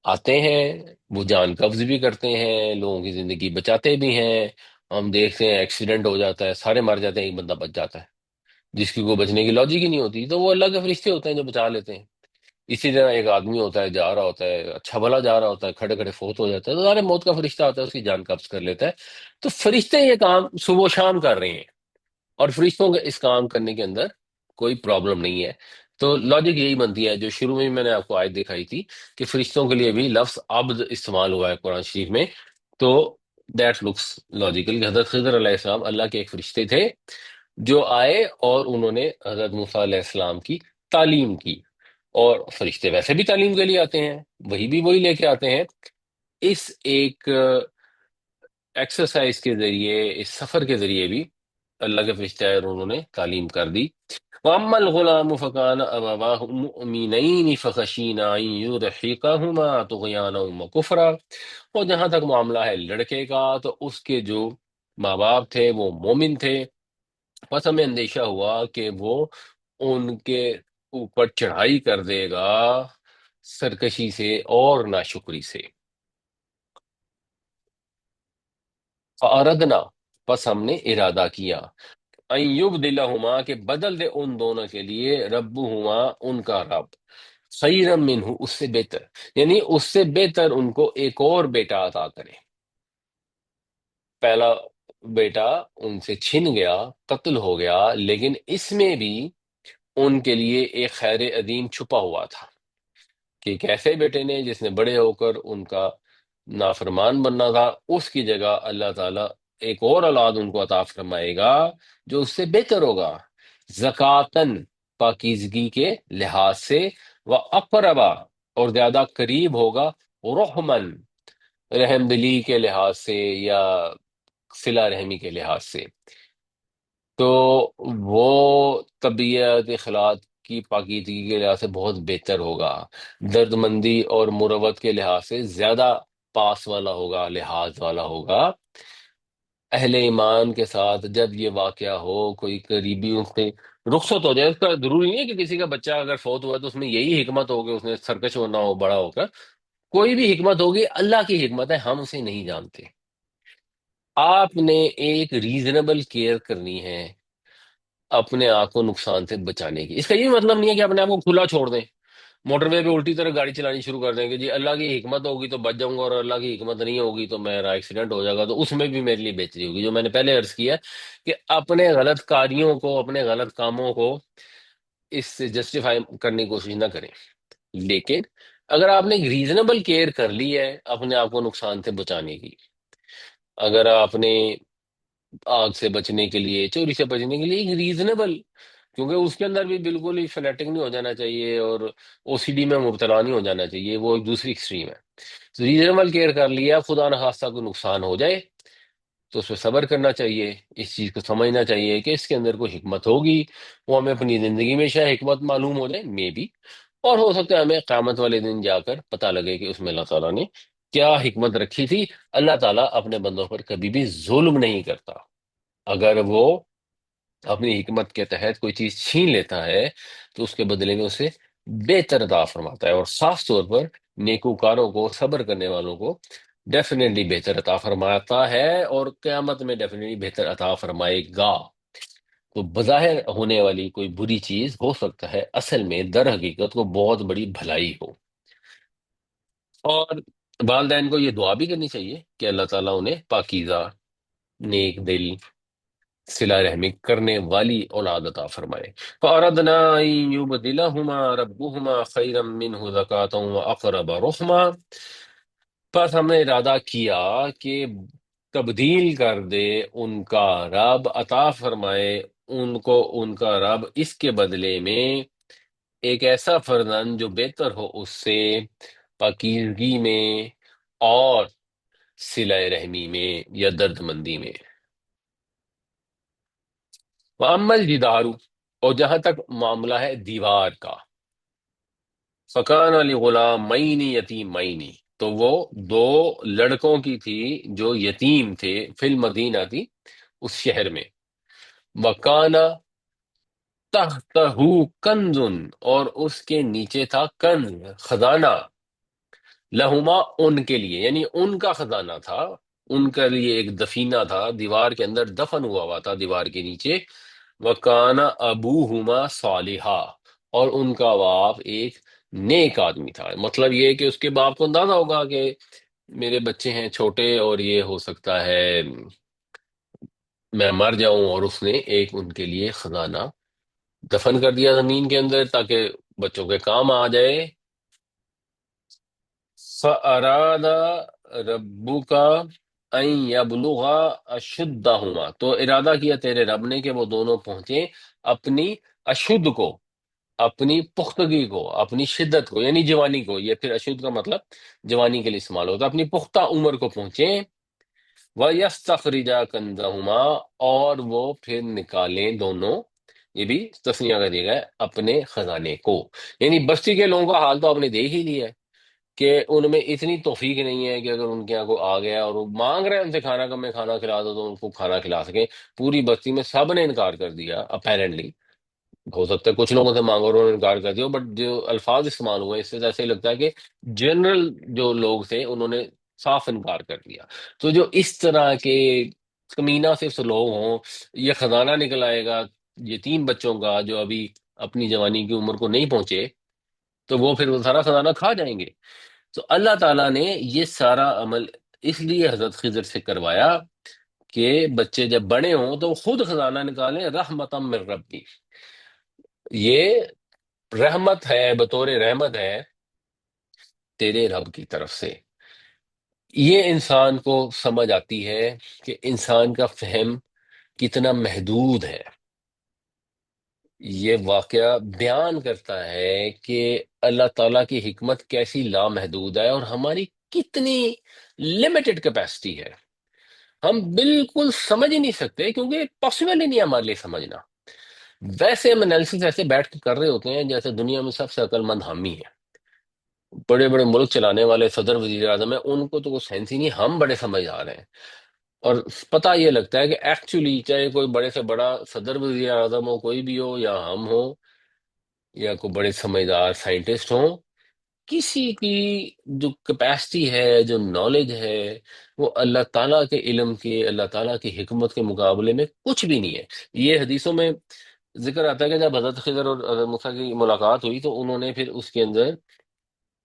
Speaker 1: آتے ہیں، وہ جان قبض بھی کرتے ہیں، لوگوں کی زندگی بچاتے بھی ہیں، ہم دیکھتے ہیں ایکسیڈنٹ ہو جاتا ہے، سارے مر جاتے ہیں، ایک بندہ بچ جاتا ہے جس کی کوئی بچنے کی لاجک ہی نہیں ہوتی، تو وہ اللہ کے فرشتے ہوتے ہیں جو بچا لیتے ہیں۔ اسی طرح ایک آدمی ہوتا ہے، جا رہا ہوتا ہے، اچھا بھلا جا رہا ہوتا ہے، کھڑے کھڑے فوت ہو جاتا ہے، تو ظاہر ہے موت کا فرشتہ ہوتا ہے، اس کی جان قبض کر لیتا ہے۔ تو فرشتے یہ کام صبح و شام کر رہے ہیں، اور فرشتوں کے اس کام کرنے کے اندر کوئی پرابلم نہیں ہے۔ تو لاجک یہی بنتی ہے جو شروع میں میں نے آپ کو آیت دکھائی تھی، کہ فرشتوں کے لیے بھی لفظ عبد استعمال ہوا ہے قرآن شریف میں، تو دیٹ لکس لاجیکل کہ حضرت خضر علیہ السلام اللہ کے ایک فرشتے تھے جو آئے اور انہوں نے حضرت موسیٰ علیہ السلام کی تعلیم کی، اور فرشتے ویسے بھی تعلیم کے لیے آتے ہیں، وہی بھی وہی لے کے آتے ہیں۔ اس ایک ایکسرسائز کے ذریعے، اس سفر کے ذریعے بھی اللہ کے فرشتے آئے اور انہوں نے تعلیم کر دی۔ وَأَمَّا الْغُلَامُ فَكَانَ أَبَوَاهُ مُؤْمِنَيْنِ فَخَشِينَا أَن يُرْهِقَهُمَا طُغْيَانًا وَكُفْرًا۔ اور جہاں تک معاملہ ہے لڑکے کا، تو اس کے جو ماں باپ تھے وہ مومن تھے، بس ہمیں اندیشہ ہوا کہ وہ ان کے اوپر چڑھائی کر دے گا سرکشی سے اور ناشکری سے۔ فَأَرَدْنَا، پس ہم نے ارادہ کیا، ان یبدلہما، کہ بدل دے ان دونوں کے لیے، ربہما، ان کا رب، خیرم منہ، اس سے بہتر، یعنی اس سے بہتر ان کو ایک اور بیٹا عطا کرے۔ پہلا بیٹا ان سے چھن گیا، قتل ہو گیا، لیکن اس میں بھی ان کے لیے ایک خیر عظیم چھپا ہوا تھا، کہ ایک ایسے بیٹے نے جس نے بڑے ہو کر ان کا نافرمان بننا تھا، اس کی جگہ اللہ تعالیٰ ایک اور اولاد ان کو عطا فرمائے گا جو اس سے بہتر ہوگا، زکاتن، پاکیزگی کے لحاظ سے، وہ اقربا، اور زیادہ قریب ہوگا، رحمن، رحم دلی کے لحاظ سے یا صلہ رحمی کے لحاظ سے، تو وہ طبیعت اخلاق کی پاکیزگی کے لحاظ سے بہت بہتر ہوگا، درد مندی اور مروت کے لحاظ سے زیادہ پاس والا ہوگا، لحاظ والا ہوگا۔ اہل ایمان کے ساتھ جب یہ واقعہ ہو، کوئی قریبی اس سے رخصت ہو جائے، اس کا ضروری نہیں ہے کہ کسی کا بچہ اگر فوت ہوا ہے تو اس میں یہی حکمت ہوگی اس نے سرکش ہونا ہو بڑا ہو کر، کوئی بھی حکمت ہوگی، اللہ کی حکمت ہے، ہم اسے نہیں جانتے۔ آپ نے ایک ریزنیبل کیئر کرنی ہے اپنے آپ کو نقصان سے بچانے کی۔ اس کا یہ مطلب نہیں ہے کہ اپنے آپ کو کھلا چھوڑ دیں، موٹر وے پہ الٹی طرح گاڑی چلانی شروع کر دیں کہ جی اللہ کی حکمت ہوگی تو بچ جاؤں گا، اور اللہ کی حکمت نہیں ہوگی تو میرا ایکسیڈنٹ ہو جائے گا تو اس میں بھی میرے لیے بہتری ہوگی۔ جو میں نے پہلے عرض کیا کہ اپنے غلط کاریوں کو، اپنے غلط کاموں کو اس سے جسٹیفائی کرنے کی کوشش نہ کریں، لیکن اگر آپ نے ریزنیبل کیئر کر لی ہے اپنے آپ کو نقصان سے بچانے کی، اگر آپ نے آگ سے بچنے کے لیے، چوری سے بچنے کے لیے ایک ریزنیبل، کیونکہ اس کے اندر بھی بالکل ہی فنیٹک نہیں ہو جانا چاہیے اور او سی ڈی میں مبتلا نہیں ہو جانا چاہیے، وہ ایک دوسری ایکسٹریم ہے۔ ریزنیبل کیئر کر لیا، خدا نخواستہ کوئی نقصان ہو جائے تو اس پہ صبر کرنا چاہیے، اس چیز کو سمجھنا چاہیے کہ اس کے اندر کوئی حکمت ہوگی، وہ ہمیں اپنی زندگی میں شاید حکمت معلوم ہو جائے، مے بی، اور ہو سکتا ہے ہمیں قیامت والے دن جا کر پتہ لگے کہ اس میں اللہ تعالیٰ نے کیا حکمت رکھی تھی۔ اللہ تعالیٰ اپنے بندوں پر کبھی بھی ظلم نہیں کرتا، اگر وہ اپنی حکمت کے تحت کوئی چیز چھین لیتا ہے تو اس کے بدلے میں اسے بہتر عطا فرماتا ہے، اور خاص طور پر نیکوکاروں کو، صبر کرنے والوں کو ڈیفینیٹلی بہتر عطا فرماتا ہے، اور قیامت میں ڈیفینیٹلی بہتر عطا فرمائے گا۔ تو بظاہر ہونے والی کوئی بری چیز ہو سکتا ہے اصل میں در حقیقت کو بہت بڑی بھلائی ہو۔ اور والدین کو یہ دعا بھی کرنی چاہیے کہ اللہ تعالیٰ انہیں پاکیزہ، نیک دل، صلہ رحمی کرنے والی اولاد عطا فرمائے۔ فَأَرَدْنَا أَن يُبْدِلَهُمَا رَبُّهُمَا خَيْرًا مِّنْهُ زَكَاةً وَأَقْرَبَ رُحْمًا، پس ہم نے ارادہ کیا کہ تبدیل کر دے ان کا رب، عطا فرمائے ان کو ان کا رب اس کے بدلے میں ایک ایسا فرزند جو بہتر ہو اس سے، پاکیزگی میں اور صلہ رحمی میں یا درد مندی میں۔ وَأَمَّا الْجِدَارُ، اور جہاں تک معاملہ ہے دیوار کا، فَكَانَ لِغُلَامَيْنِ يَتِيمَيْنِ، تو وہ دو لڑکوں کی تھی جو یتیم تھے، فی المدینہ تھی، اس شہر میں. وکانا تحتہ کنز، اور اس کے نیچے تھا کنز، خزانہ، لہما، ان کے لیے، یعنی ان کا خزانہ تھا، ان کا لیے ایک دفینہ تھا، دیوار کے اندر دفن ہوا تھا دیوار کے نیچے. وکانا ابوہما صالحا، اور ان کا باپ ایک نیک آدمی تھا. مطلب یہ کہ اس کے باپ کو اندازہ ہوگا کہ میرے بچے ہیں چھوٹے اور یہ ہو سکتا ہے میں مر جاؤں، اور اس نے ایک ان کے لیے خزانہ دفن کر دیا زمین کے اندر تاکہ بچوں کے کام آ جائے. فَأَرَادَ رَبُّكَ أَن يَبْلُغَا أَشُدَّهُمَا، تو ارادہ کیا تیرے رب نے کہ وہ دونوں پہنچے اپنی اشد کو، اپنی پختگی کو، اپنی شدت کو، یعنی جوانی کو. یہ پھر اشد کا مطلب جوانی کے لیے استعمال ہوتا ہے، اپنی پختہ عمر کو پہنچے. وَيَسْتَخْرِجَا كَنزَهُمَا، اور وہ پھر نکالیں دونوں، یہ بھی تسنیہ کر دیا گیا ہے، اپنے خزانے کو. یعنی بستی کے لوگوں کا حال تو آپ نے دیکھ ہی لیا ہے کہ ان میں اتنی توفیق نہیں ہے کہ اگر ان کے یہاں کوئی آ گیا اور وہ مانگ رہے ہیں ان سے کھانا، کہ میں کھانا کھلا دو تو ان کو کھانا کھلا سکیں. پوری بستی میں سب نے انکار کر دیا اپیرنٹلی. ہو سکتا ہے کچھ لوگوں سے مانگو اور انہوں نے انکار کر دیا، بٹ جو الفاظ استعمال ہوئے اس سے ایسے ہی لگتا ہے کہ جنرل جو لوگ تھے انہوں نے صاف انکار کر دیا. تو جو اس طرح کے کمینہ صرف لوگ ہوں، یہ خزانہ نکل آئے گا یتیم بچوں کا جو ابھی اپنی جوانی کی عمر کو نہیں پہنچے، تو وہ پھر وہ سارا خزانہ کھا جائیں گے. تو اللہ تعالیٰ نے یہ سارا عمل اس لیے حضرت خضر سے کروایا کہ بچے جب بڑے ہوں تو وہ خود خزانہ نکالیں، رحمتم من ربی. یہ رحمت ہے، بطور رحمت ہے تیرے رب کی طرف سے. یہ انسان کو سمجھ آتی ہے کہ انسان کا فہم کتنا محدود ہے. یہ واقعہ بیان کرتا ہے کہ اللہ تعالیٰ کی حکمت کیسی لامحدود ہے اور ہماری کتنی لمیٹڈ کیپیسٹی ہے. ہم بالکل سمجھ ہی نہیں سکتے کیونکہ پاسبل ہی نہیں ہے ہمارے لیے سمجھنا. ویسے ہم انالیسس ایسے بیٹھ کے کر رہے ہوتے ہیں جیسے دنیا میں سب سے عقل مند ہم ہی ہیں. بڑے بڑے ملک چلانے والے صدر وزیر اعظم ہیں، ان کو تو کوئی سینس ہی نہیں، ہم بڑے سمجھدار ہیں. اور پتہ یہ لگتا ہے کہ ایکچولی چاہے کوئی بڑے سے بڑا صدر وزیر اعظم ہو، کوئی بھی ہو، یا ہم ہو، یا کوئی بڑے سمجھدار سائنٹسٹ ہوں، کسی کی جو کیپیسٹی ہے، جو نالج ہے، وہ اللہ تعالیٰ کے علم کی، اللہ تعالیٰ کی حکمت کے مقابلے میں کچھ بھی نہیں ہے. یہ حدیثوں میں ذکر آتا ہے کہ جب حضرت خضر اور حضرت موسیٰ کی ملاقات ہوئی تو انہوں نے پھر اس کے اندر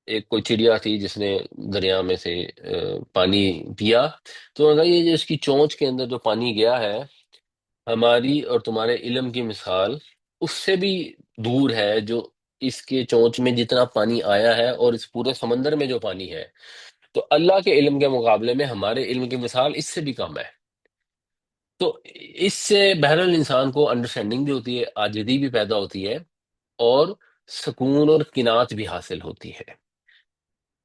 Speaker 1: ایک کوئی چڑیا تھی جس نے دریا میں سے پانی پیا، تو انہوں نے کہا یہ جو اس کی چونچ کے اندر جو پانی گیا ہے، ہماری اور تمہارے علم کی مثال اس سے بھی دور ہے، جو اس کے چونچ میں جتنا پانی آیا ہے اور اس پورے سمندر میں جو پانی ہے، تو اللہ کے علم کے مقابلے میں ہمارے علم کی مثال اس سے بھی کم ہے. تو اس سے بہرحال انسان کو انڈرسٹینڈنگ بھی ہوتی ہے، عاجزی بھی پیدا ہوتی ہے، اور سکون اور قناعت بھی حاصل ہوتی ہے.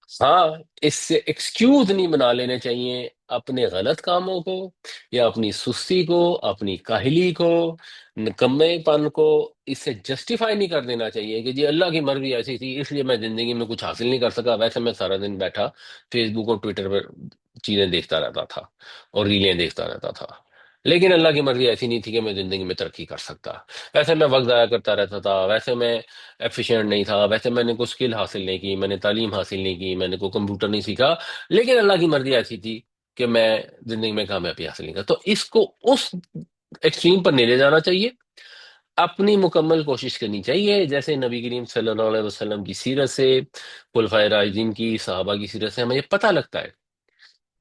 Speaker 1: ہاں، اس سے ایکسکیوز نہیں بنا لینے چاہیے اپنے غلط کاموں کو، یا اپنی سستی کو، اپنی کاہلی کو، نکمے پن کو. اس سے جسٹیفائی نہیں کر دینا چاہیے کہ جی اللہ کی مرضی ایسی تھی اس لیے میں زندگی میں کچھ حاصل نہیں کر سکا، ویسے میں سارا دن بیٹھا فیس بک اور ٹویٹر پر چیزیں دیکھتا رہتا تھا اور ریلیں دیکھتا رہتا تھا، لیکن اللہ کی مرضی ایسی نہیں تھی کہ میں زندگی میں ترقی کر سکتا. ویسے میں وقت ضائع کرتا رہتا تھا، ویسے میں ایفیشینٹ نہیں تھا، ویسے میں نے کوئی اسکل حاصل نہیں کی، میں نے تعلیم حاصل نہیں کی، میں نے کوئی کمپیوٹر نہیں سیکھا، لیکن اللہ کی مرضی ایسی تھی کہ میں زندگی میں کامیابی حاصل نہیں کرا. تو اس کو اس ایکسٹریم پر نہیں لے جانا چاہیے، اپنی مکمل کوشش کرنی چاہیے. جیسے نبی کریم صلی اللہ علیہ وسلم کی سیرت سے، خلفائے راشدین کی، صحابہ کی سیرت سے ہمیں یہ پتہ لگتا ہے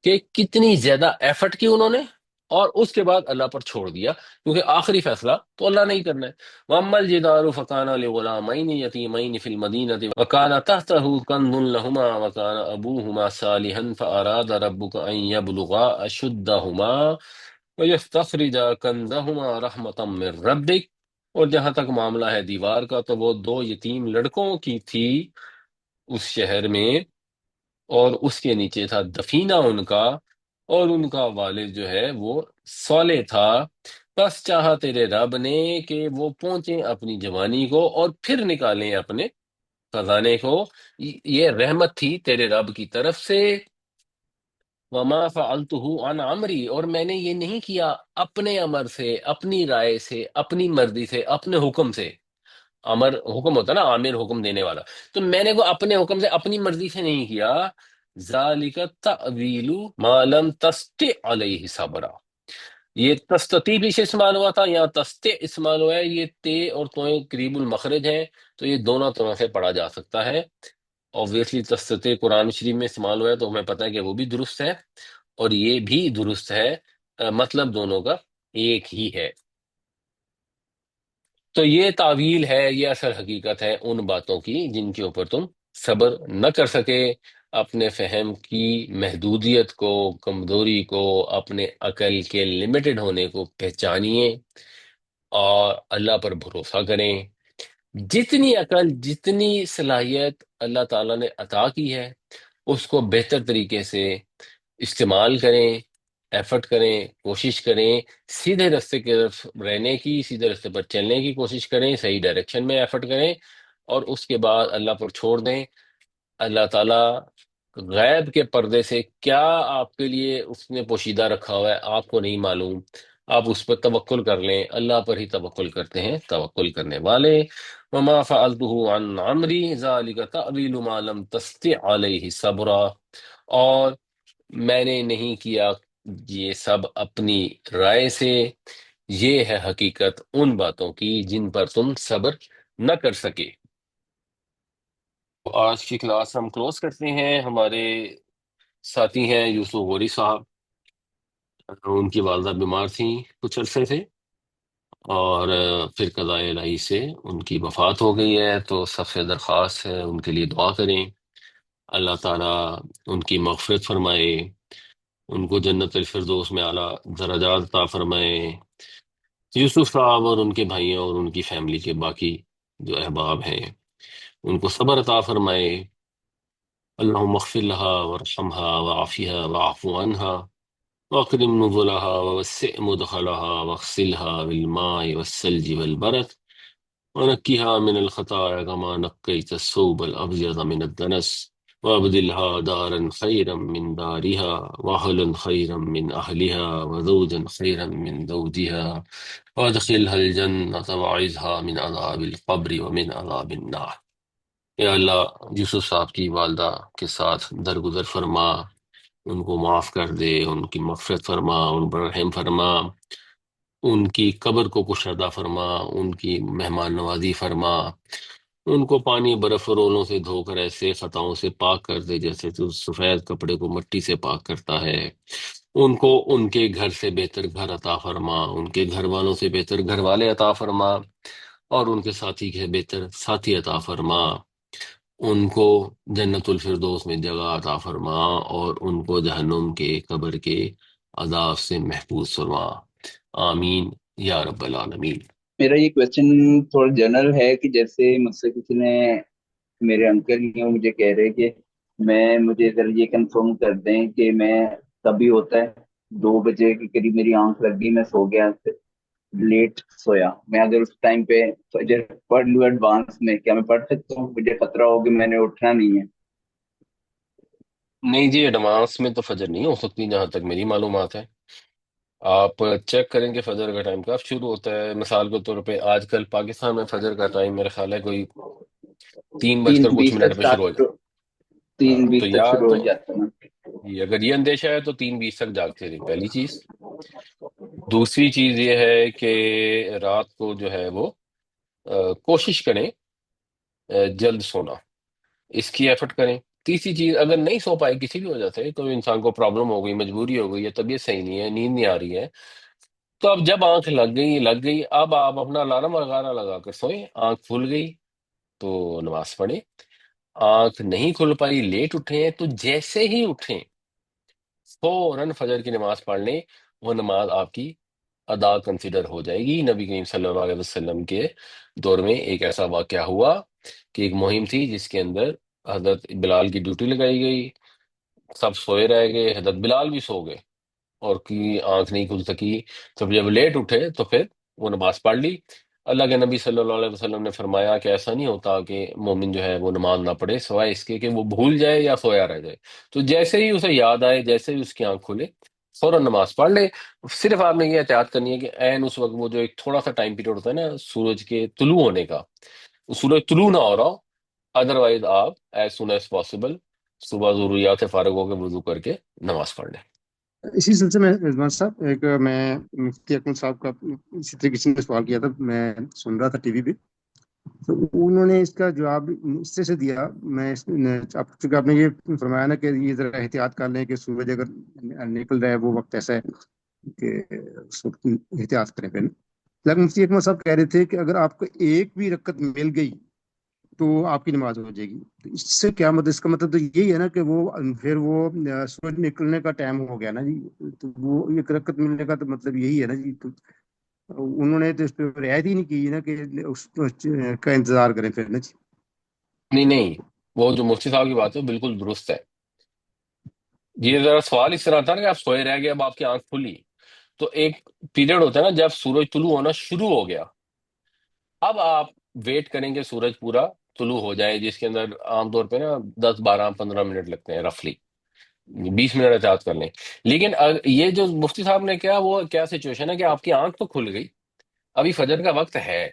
Speaker 1: کہ کتنی زیادہ ایفرٹ کی انہوں نے، اور اس کے بعد اللہ پر چھوڑ دیا، کیونکہ آخری فیصلہ تو اللہ نے ہی کرنا ہے. وَأَمَّا الْجِدَارُ فَكَانَ لِغُلَامَيْنِ يَتِيمَيْنِ فِي الْمَدِينَةِ وَكَانَ تَحْتَهُ كَنزٌ لَهُمَا وَكَانَ أَبُوهُمَا صَالِحًا فَأَرَادَ رَبُّكَ أَن يَبْلُغَا أَشُدَّهُمَا وَيَسْتَخْرِجَا كَنزَهُمَا رَحْمَةً مِّن رَّبِّكَ. اور جہاں تک معاملہ ہے دیوار کا، تو وہ دو یتیم لڑکوں کی تھی اس شہر میں، اور اس کے نیچے تھا دفینہ ان کا، اور ان کا والد جو ہے وہ صالح تھا. بس چاہا تیرے رب نے کہ وہ پہنچیں اپنی جوانی کو اور پھر نکالیں اپنے خزانے کو، یہ رحمت تھی تیرے رب کی طرف سے۔ وما فعلته عن عمری، اور میں نے یہ نہیں کیا اپنے امر سے، اپنی رائے سے، اپنی مرضی سے، اپنے حکم سے۔ امر حکم ہوتا ہے نا، عامر حکم دینے والا، تو میں نے وہ اپنے حکم سے، اپنی مرضی سے نہیں کیا۔ ذالک تأویل ما لم تستطع علیہ صبرا، یہ تستطیع بھی سے استعمال ہوا تھا، یہاں تستع استعمال ہوا ہے، یہ تے اور توئیں قریب المخرج ہیں، تو یہ دونوں طرح سے پڑھا جا سکتا ہے۔ obviously تستطیع قرآن شریف میں استعمال ہوا ہے تو ہمیں پتہ ہے کہ وہ بھی درست ہے، اور یہ بھی درست ہے، مطلب دونوں کا ایک ہی ہے۔ تو یہ تعویل ہے، یہ اصل حقیقت ہے ان باتوں کی جن کے اوپر تم صبر نہ کر سکے۔ اپنے فہم کی محدودیت کو، کمزوری کو، اپنے عقل کے لمیٹڈ ہونے کو پہچانیے، اور اللہ پر بھروسہ کریں۔ جتنی عقل، جتنی صلاحیت اللہ تعالیٰ نے عطا کی ہے، اس کو بہتر طریقے سے استعمال کریں، ایفرٹ کریں، کوشش کریں، سیدھے راستے کی طرف رہنے کی، سیدھے راستے پر چلنے کی کوشش کریں، صحیح ڈائریکشن میں ایفرٹ کریں، اور اس کے بعد اللہ پر چھوڑ دیں۔ اللہ تعالیٰ غیب کے پردے سے کیا آپ کے لیے اس نے پوشیدہ رکھا ہوا ہے آپ کو نہیں معلوم، آپ اس پر توکل کر لیں، اللہ پر ہی توکل کرتے ہیں توکل کرنے والے۔ وما فعلته عن عمری ذلك تأویل ما لم تستطع علیہ صبرا، اور میں نے نہیں کیا یہ سب اپنی رائے سے، یہ ہے حقیقت ان باتوں کی جن پر تم صبر نہ کر سکے۔ آج کی کلاس ہم کلوز کرتے ہیں۔ ہمارے ساتھی ہیں یوسف غوری صاحب، ان کی والدہ بیمار تھیں کچھ عرصے سے، اور پھر قضاء الہی سے ان کی وفات ہو گئی ہے، تو سب سے درخواست ہے ان کے لیے دعا کریں، اللہ تعالیٰ ان کی مغفرت فرمائے، ان کو جنت الفردوس میں اعلیٰ درجات عطا فرمائے۔ یوسف صاحب اور ان کے بھائیوں اور ان کی فیملی کے باقی جو احباب ہیں ان کو صبر عطا فرمائے۔ اللہم اغفر لها وارحمها وعافها واعف عنها واکرم نزلها ووسع مدخلها واغسلها بالماء والثلج والبرد ونقها من الخطايا كما نقيت الثوب الأبيض من الدنس وابدلها دارا خيرا من دارها واهلا خيرا من أهلها وزوجا خيرا من زوجها وادخلها الجنة وعزها من عذاب القبر ومن عذاب النار۔ یا اللہ یوسف صاحب کی والدہ کے ساتھ درگزر فرما، ان کو معاف کر دے، ان کی مغفرت فرما، ان پر رحم فرما، ان کی قبر کو کشادہ فرما، ان کی مہمان نوازی فرما، ان کو پانی برف اور اولوں سے دھو کر ایسے خطاؤں سے پاک کر دے جیسے تو سفید کپڑے کو مٹی سے پاک کرتا ہے۔ ان کو ان کے گھر سے بہتر گھر عطا فرما، ان کے گھر والوں سے بہتر گھر والے عطا فرما، اور ان کے ساتھی کے بہتر ساتھی عطا فرما۔ ان کو جنت الفردوس میں جگہ عطا فرما، اور ان کو جہنم کے قبر کے عذاب سے محفوظ فرما۔ آمین یا رب العالمین۔
Speaker 2: میرا یہ کوشچن تھوڑا جنرل ہے کہ جیسے مجھ سے کسی نے، میرے انکل ہی ہیں، وہ مجھے کہہ رہے کہ مجھے ذرا یہ کنفرم کر دیں کہ میں کبھی ہوتا ہے 2 بجے کے قریب میری آنکھ لگ گئی، میں سو گیا، لیٹ سویا، میں اگر اس ٹائم پہ فجر پڑھ لوں ایڈوانس میں، کیا میں پڑھ سکتا ہوں؟ مجھے خطرہ ہو کہ میں نے اٹھنا نہیں ہے۔
Speaker 1: نہیں جی، ایڈوانس میں تو فجر نہیں ہو سکتی جہاں تک میری معلومات ہے۔ آپ چیک کریں کہ فجر کا ٹائم کب شروع ہوتا ہے۔ مثال کے طور پہ آج کل پاکستان میں فجر کا ٹائم میرے خیال ہے کوئی 3 بج کر کچھ
Speaker 2: 3:20 تک
Speaker 1: منٹ پہ شروع ہو
Speaker 2: اسٹارٹ،
Speaker 1: جائے۔
Speaker 2: تین
Speaker 1: ہاں تو
Speaker 2: بیس تک
Speaker 1: یا
Speaker 2: شروع ہو
Speaker 1: تو
Speaker 2: جاتا ہے نا۔
Speaker 1: یہ اگر یہ اندیشہ ہے تو 3:20 تک جاگتے رہیں، پہلی چیز۔ دوسری چیز یہ ہے کہ رات کو جو ہے وہ کوشش کریں جلد سونا، اس کی ایفرٹ کریں۔ تیسری چیز، اگر نہیں سو پائے کسی بھی وجہ سے، تو انسان کو پرابلم ہو گئی، مجبوری ہو گئی، یا طبیعت صحیح نہیں ہے، نیند نہیں آ رہی ہے، تو اب جب آنکھ لگ گئی اب آپ اپنا الارم وغیرہ لگا کر سوئیں۔ آنکھ کھل گئی تو نماز پڑھیں، آنکھ نہیں کھل پائی، لیٹ اٹھے ہیں، تو جیسے ہی اٹھیں فوراً فجر کی نماز پڑھ لیں، وہ نماز آپ کی ادا کنسیڈر ہو جائے گی۔ نبی کریم صلی اللہ علیہ وسلم کے دور میں ایک ایسا واقعہ ہوا کہ ایک مہم تھی جس کے اندر حضرت بلال کی ڈیوٹی لگائی گئی، سب سوئے رہ گئے، حضرت بلال بھی سو گئے، اور کی آنکھ نہیں کھل سکی، تو جب لیٹ اٹھے تو پھر وہ نماز پڑھ لی۔ اللہ کے نبی صلی اللہ علیہ وسلم نے فرمایا کہ ایسا نہیں ہوتا کہ مومن جو ہے وہ نماز نہ پڑھے سوائے اس کے کہ وہ بھول جائے یا سویا رہ جائے. تو جیسے ہی اسے یاد آئے، جیسے ہی اس کی آنکھ کھلے، فوراً نماز پڑھ لے. صرف آپ نے یہ احتیاط کرنی ہے کہ عین اس وقت وہ جو ایک تھوڑا سا ٹائم پیریڈ ہوتا ہے نا سورج کے طلوع ہونے کا، سورج طلوع نہ ہو رہا ہو. ادروائز آپ ایز سون ایز پاسبل صبح ضروریات سے فارغ ہو کے وضو کر کے نماز پڑھ لیں.
Speaker 3: اسی سلسلے میں رضوان صاحب، ایک میں مفتی اکمل صاحب کا اسی طریقے سے سوال کیا تھا، میں سن رہا تھا ٹی وی پہ، تو انہوں نے اس کا جواب اس طرح سے دیا. میں چونکہ آپ نے یہ فرمایا نا کہ یہ ذرا احتیاط کر لیں کہ سورج اگر نکل رہا ہے وہ وقت ایسا ہے کہ اس وقت احتیاط کریں پھر. لیکن مفتی اکمل صاحب کہہ رہے تھے کہ اگر آپ کو ایک بھی رکعت مل گئی تو آپ کی نماز ہو جائے گی. تو اس سے کیا مطلب، اس کا مطلب تو یہی ہے نا کہ وہ پھر وہ سورج نکلنے کا ٹائم ہو گیا نا جی. تو وہ ایک رکعت ملنے کا تو مطلب یہی ہے نا جی. تو انہوں نے تو اس پہ رعایت ہی نہیں کی نا کہ اس کا انتظار کریں پھر نا جی.
Speaker 1: نہیں نہیں، وہ جو مفتی صاحب کی بات ہے بالکل درست ہے. یہ ذرا سوال اس طرح تھا نا کہ آپ سوئے رہ گئے، اب آپ کی آنکھ کھلی، تو ایک پیریڈ ہوتا ہے نا جب سورج طلوع ہونا شروع ہو گیا. اب آپ ویٹ کریں گے سورج پورا طلوع ہو جائے، جس کے اندر عام طور پہ نا 10 12 15 منٹ لگتے ہیں رفلی، 20 منٹ احتیاط کر لیں. لیکن یہ جو مفتی صاحب نے کیا، وہ کیا سچویشن ہے کہ آپ کی آنکھ تو کھل گئی، ابھی فجر کا وقت ہے،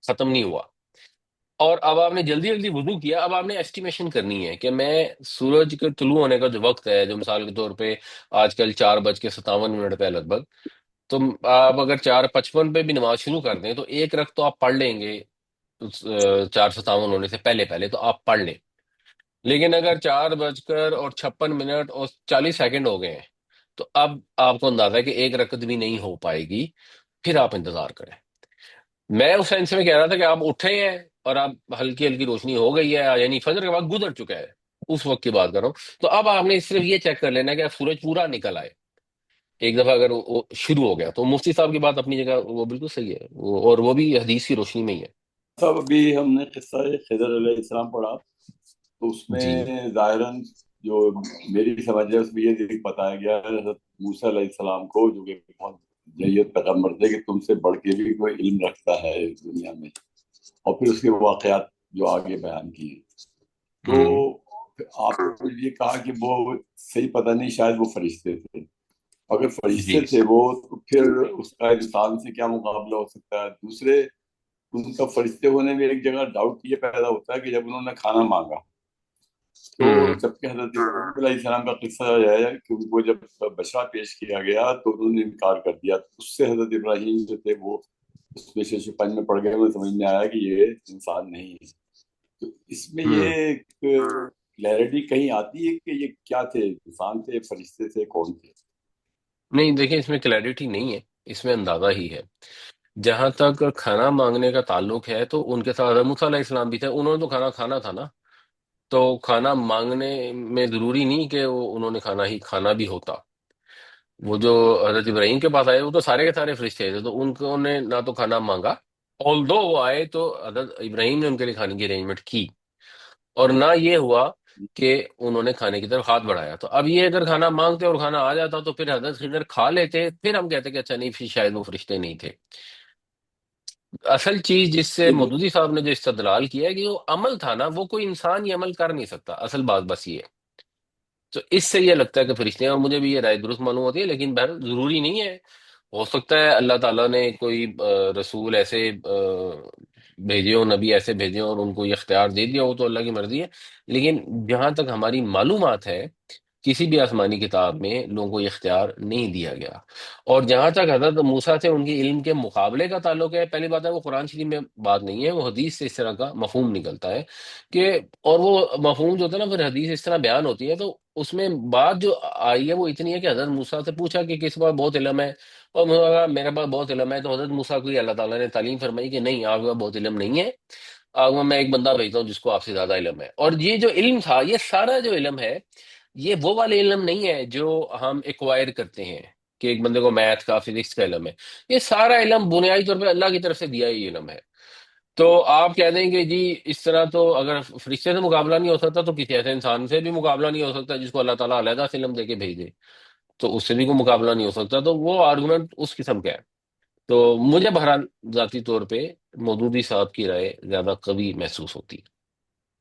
Speaker 1: ختم نہیں ہوا، اور اب آپ نے جلدی جلدی وضو کیا. اب آپ نے ایسٹیمیشن کرنی ہے کہ میں سورج کے طلوع ہونے کا جو وقت ہے، جو مثال کے طور پہ آج کل 4:57 پہ لگ بھگ، تو آپ اگر 4:55 پہ بھی نماز شروع کر دیں تو ایک رکعت تو آپ پڑھ لیں گے 4:57 ہونے سے پہلے پہلے تو آپ پڑھ لیں. لیکن اگر 4:56 اور 56 منٹ اور 40 سیکنڈ ہو گئے ہیں تو اب آپ کو اندازہ ہے کہ ایک رکعت بھی نہیں ہو پائے گی، پھر آپ انتظار کریں. میں اس سینس میں کہہ رہا تھا کہ آپ اٹھے ہیں اور آپ ہلکی ہلکی روشنی ہو گئی ہے، یعنی فجر کا وقت گزر چکا ہے، اس وقت کی بات کر رہا ہوں. تو اب آپ نے صرف یہ چیک کر لینا ہے کہ سورج پورا نکل آئے. ایک دفعہ اگر وہ شروع ہو گیا تو مفتی صاحب کی بات اپنی جگہ وہ بالکل صحیح ہے، اور وہ بھی حدیث کی روشنی میں ہی ہے.
Speaker 4: صاحب ابھی ہم نے قصہ خضر علیہ السلام پڑھا، تو اس میں
Speaker 1: جی
Speaker 4: ظاہراً جو میری سمجھ ہے اس میں یہ بتایا گیا ہے حضرت موسیٰ علیہ السلام کو، جو کہ بہت جید پیغمبر تھے، کہ تم سے بڑھ کے بھی کوئی علم رکھتا ہے اس دنیا میں، اور پھر اس کے واقعات جو آگے بیان کیے. تو
Speaker 1: ہوں
Speaker 4: آپ نے یہ کہا کہ وہ صحیح پتہ نہیں، شاید وہ فرشتے تھے. اگر
Speaker 1: جی.
Speaker 4: فرشتے تھے وہ، تو پھر اس کا انسان سے کیا مقابلہ ہو سکتا ہے؟ دوسرے، ان کا فرشتے ہونے میں ایک جگہ ڈاؤٹ یہ پیدا ہوتا ہے کہ جب انہوں نے کھانا مانگا، تو
Speaker 1: ہوں
Speaker 4: جبکہ حضرت ابراہیم علیہ السلام کا قصہ ہے کہ ان کو جب بشرا پیش کیا گیا تو انہوں نے انکار کر دیا. اس سے حضرت ابراہیم جو تھے وہ اس میں سے شپن میں پڑ گئے، انہیں سمجھ میں آیا کہ یہ انسان نہیں ہے. تو اس میں
Speaker 1: ہوں
Speaker 4: یہ کلیئرٹی کہیں آتی ہے کہ یہ کیا تھے، انسان تھے، فرشتے تھے، کون تھے؟
Speaker 1: نہیں دیکھیں، اس میں کلیئرٹی نہیں ہے، اس میں اندازہ ہی ہے. جہاں تک کھانا مانگنے کا تعلق ہے تو ان کے ساتھ حضرت موسیٰ علیہ السلام بھی تھے، انہوں نے تو کھانا کھانا تھا نا. تو کھانا مانگنے میں ضروری نہیں کہ وہ انہوں نے کھانا ہی کھانا بھی ہوتا. وہ جو حضرت ابراہیم کے پاس آئے وہ تو سارے کے سارے فرشتے تھے، تو ان کو نے نہ تو کھانا مانگا، آلدو وہ آئے تو حضرت ابراہیم نے ان کے لیے کھانے کی ارینجمنٹ کی، اور نہ یہ ہوا کہ انہوں نے کھانے کی طرف ہاتھ بڑھایا. تو اب یہ اگر کھانا مانگتے اور کھانا آ جاتا تو پھر حضرت خضر کھا لیتے، پھر ہم کہتے کہ اچھا نہیں، پھر شاید وہ فرشتے نہیں تھے. اصل چیز جس سے
Speaker 4: یہ
Speaker 1: مودودی صاحب نے جو استدلال کیا ہے کہ وہ عمل تھا نا، وہ کوئی انسان یہ عمل کر نہیں سکتا، اصل بات بس یہ ہے. تو اس سے یہ لگتا ہے کہ فرشتے ہیں، اور مجھے بھی یہ رائے درست معلوم ہوتی ہے، لیکن بہر ضروری نہیں ہے. ہو سکتا ہے اللہ تعالیٰ نے کوئی رسول ایسے بھیجے ہو، نبی ایسے بھیجے ہو اور ان کو یہ اختیار دے دیا ہو، تو اللہ کی مرضی ہے. لیکن جہاں تک ہماری معلومات ہے کسی بھی آسمانی کتاب میں لوگوں کو یہ اختیار نہیں دیا گیا. اور جہاں تک حضرت موسیٰ سے ان کے علم کے مقابلے کا تعلق ہے، پہلی بات ہے وہ قرآن شریف میں بات نہیں ہے، وہ حدیث سے اس طرح کا مفہوم نکلتا ہے کہ، اور وہ مفہوم جو ہوتا ہے نا پھر حدیث اس طرح بیان ہوتی ہے، تو اس میں بات جو آئی ہے وہ اتنی ہے کہ حضرت موسیٰ سے پوچھا کہ کس پاس بہت علم ہے، اور انہوں نے کہا میرے پاس بہت علم ہے. تو حضرت موسیٰ کو یہ اللہ تعالیٰ نے تعلیم فرمائی کہ نہیں، آپ کے پاس بہت علم نہیں ہے، آپ کو میں ایک بندہ بھیجتا ہوں جس کو آپ سے زیادہ علم ہے. اور یہ جو علم تھا، یہ سارا جو علم ہے، یہ وہ والے علم نہیں ہے جو ہم ایکوائر کرتے ہیں کہ ایک بندے کو میتھ کا فزکس کا علم ہے. یہ سارا علم بنیادی طور پہ اللہ کی طرف سے دیا ہی علم ہے. تو آپ کہہ دیں کہ جی اس طرح تو اگر فرشتے سے مقابلہ نہیں ہو سکتا تو کسی ایسے انسان سے بھی مقابلہ نہیں ہو سکتا جس کو اللہ تعالیٰ علیحدہ سے علم دے کے بھیج دے، تو اس سے بھی کوئی مقابلہ نہیں ہو سکتا. تو وہ آرگومنٹ اس قسم کا ہے. تو مجھے بہرحال ذاتی طور پہ مودودی صاحب کی رائے زیادہ قوی محسوس ہوتی ہے۔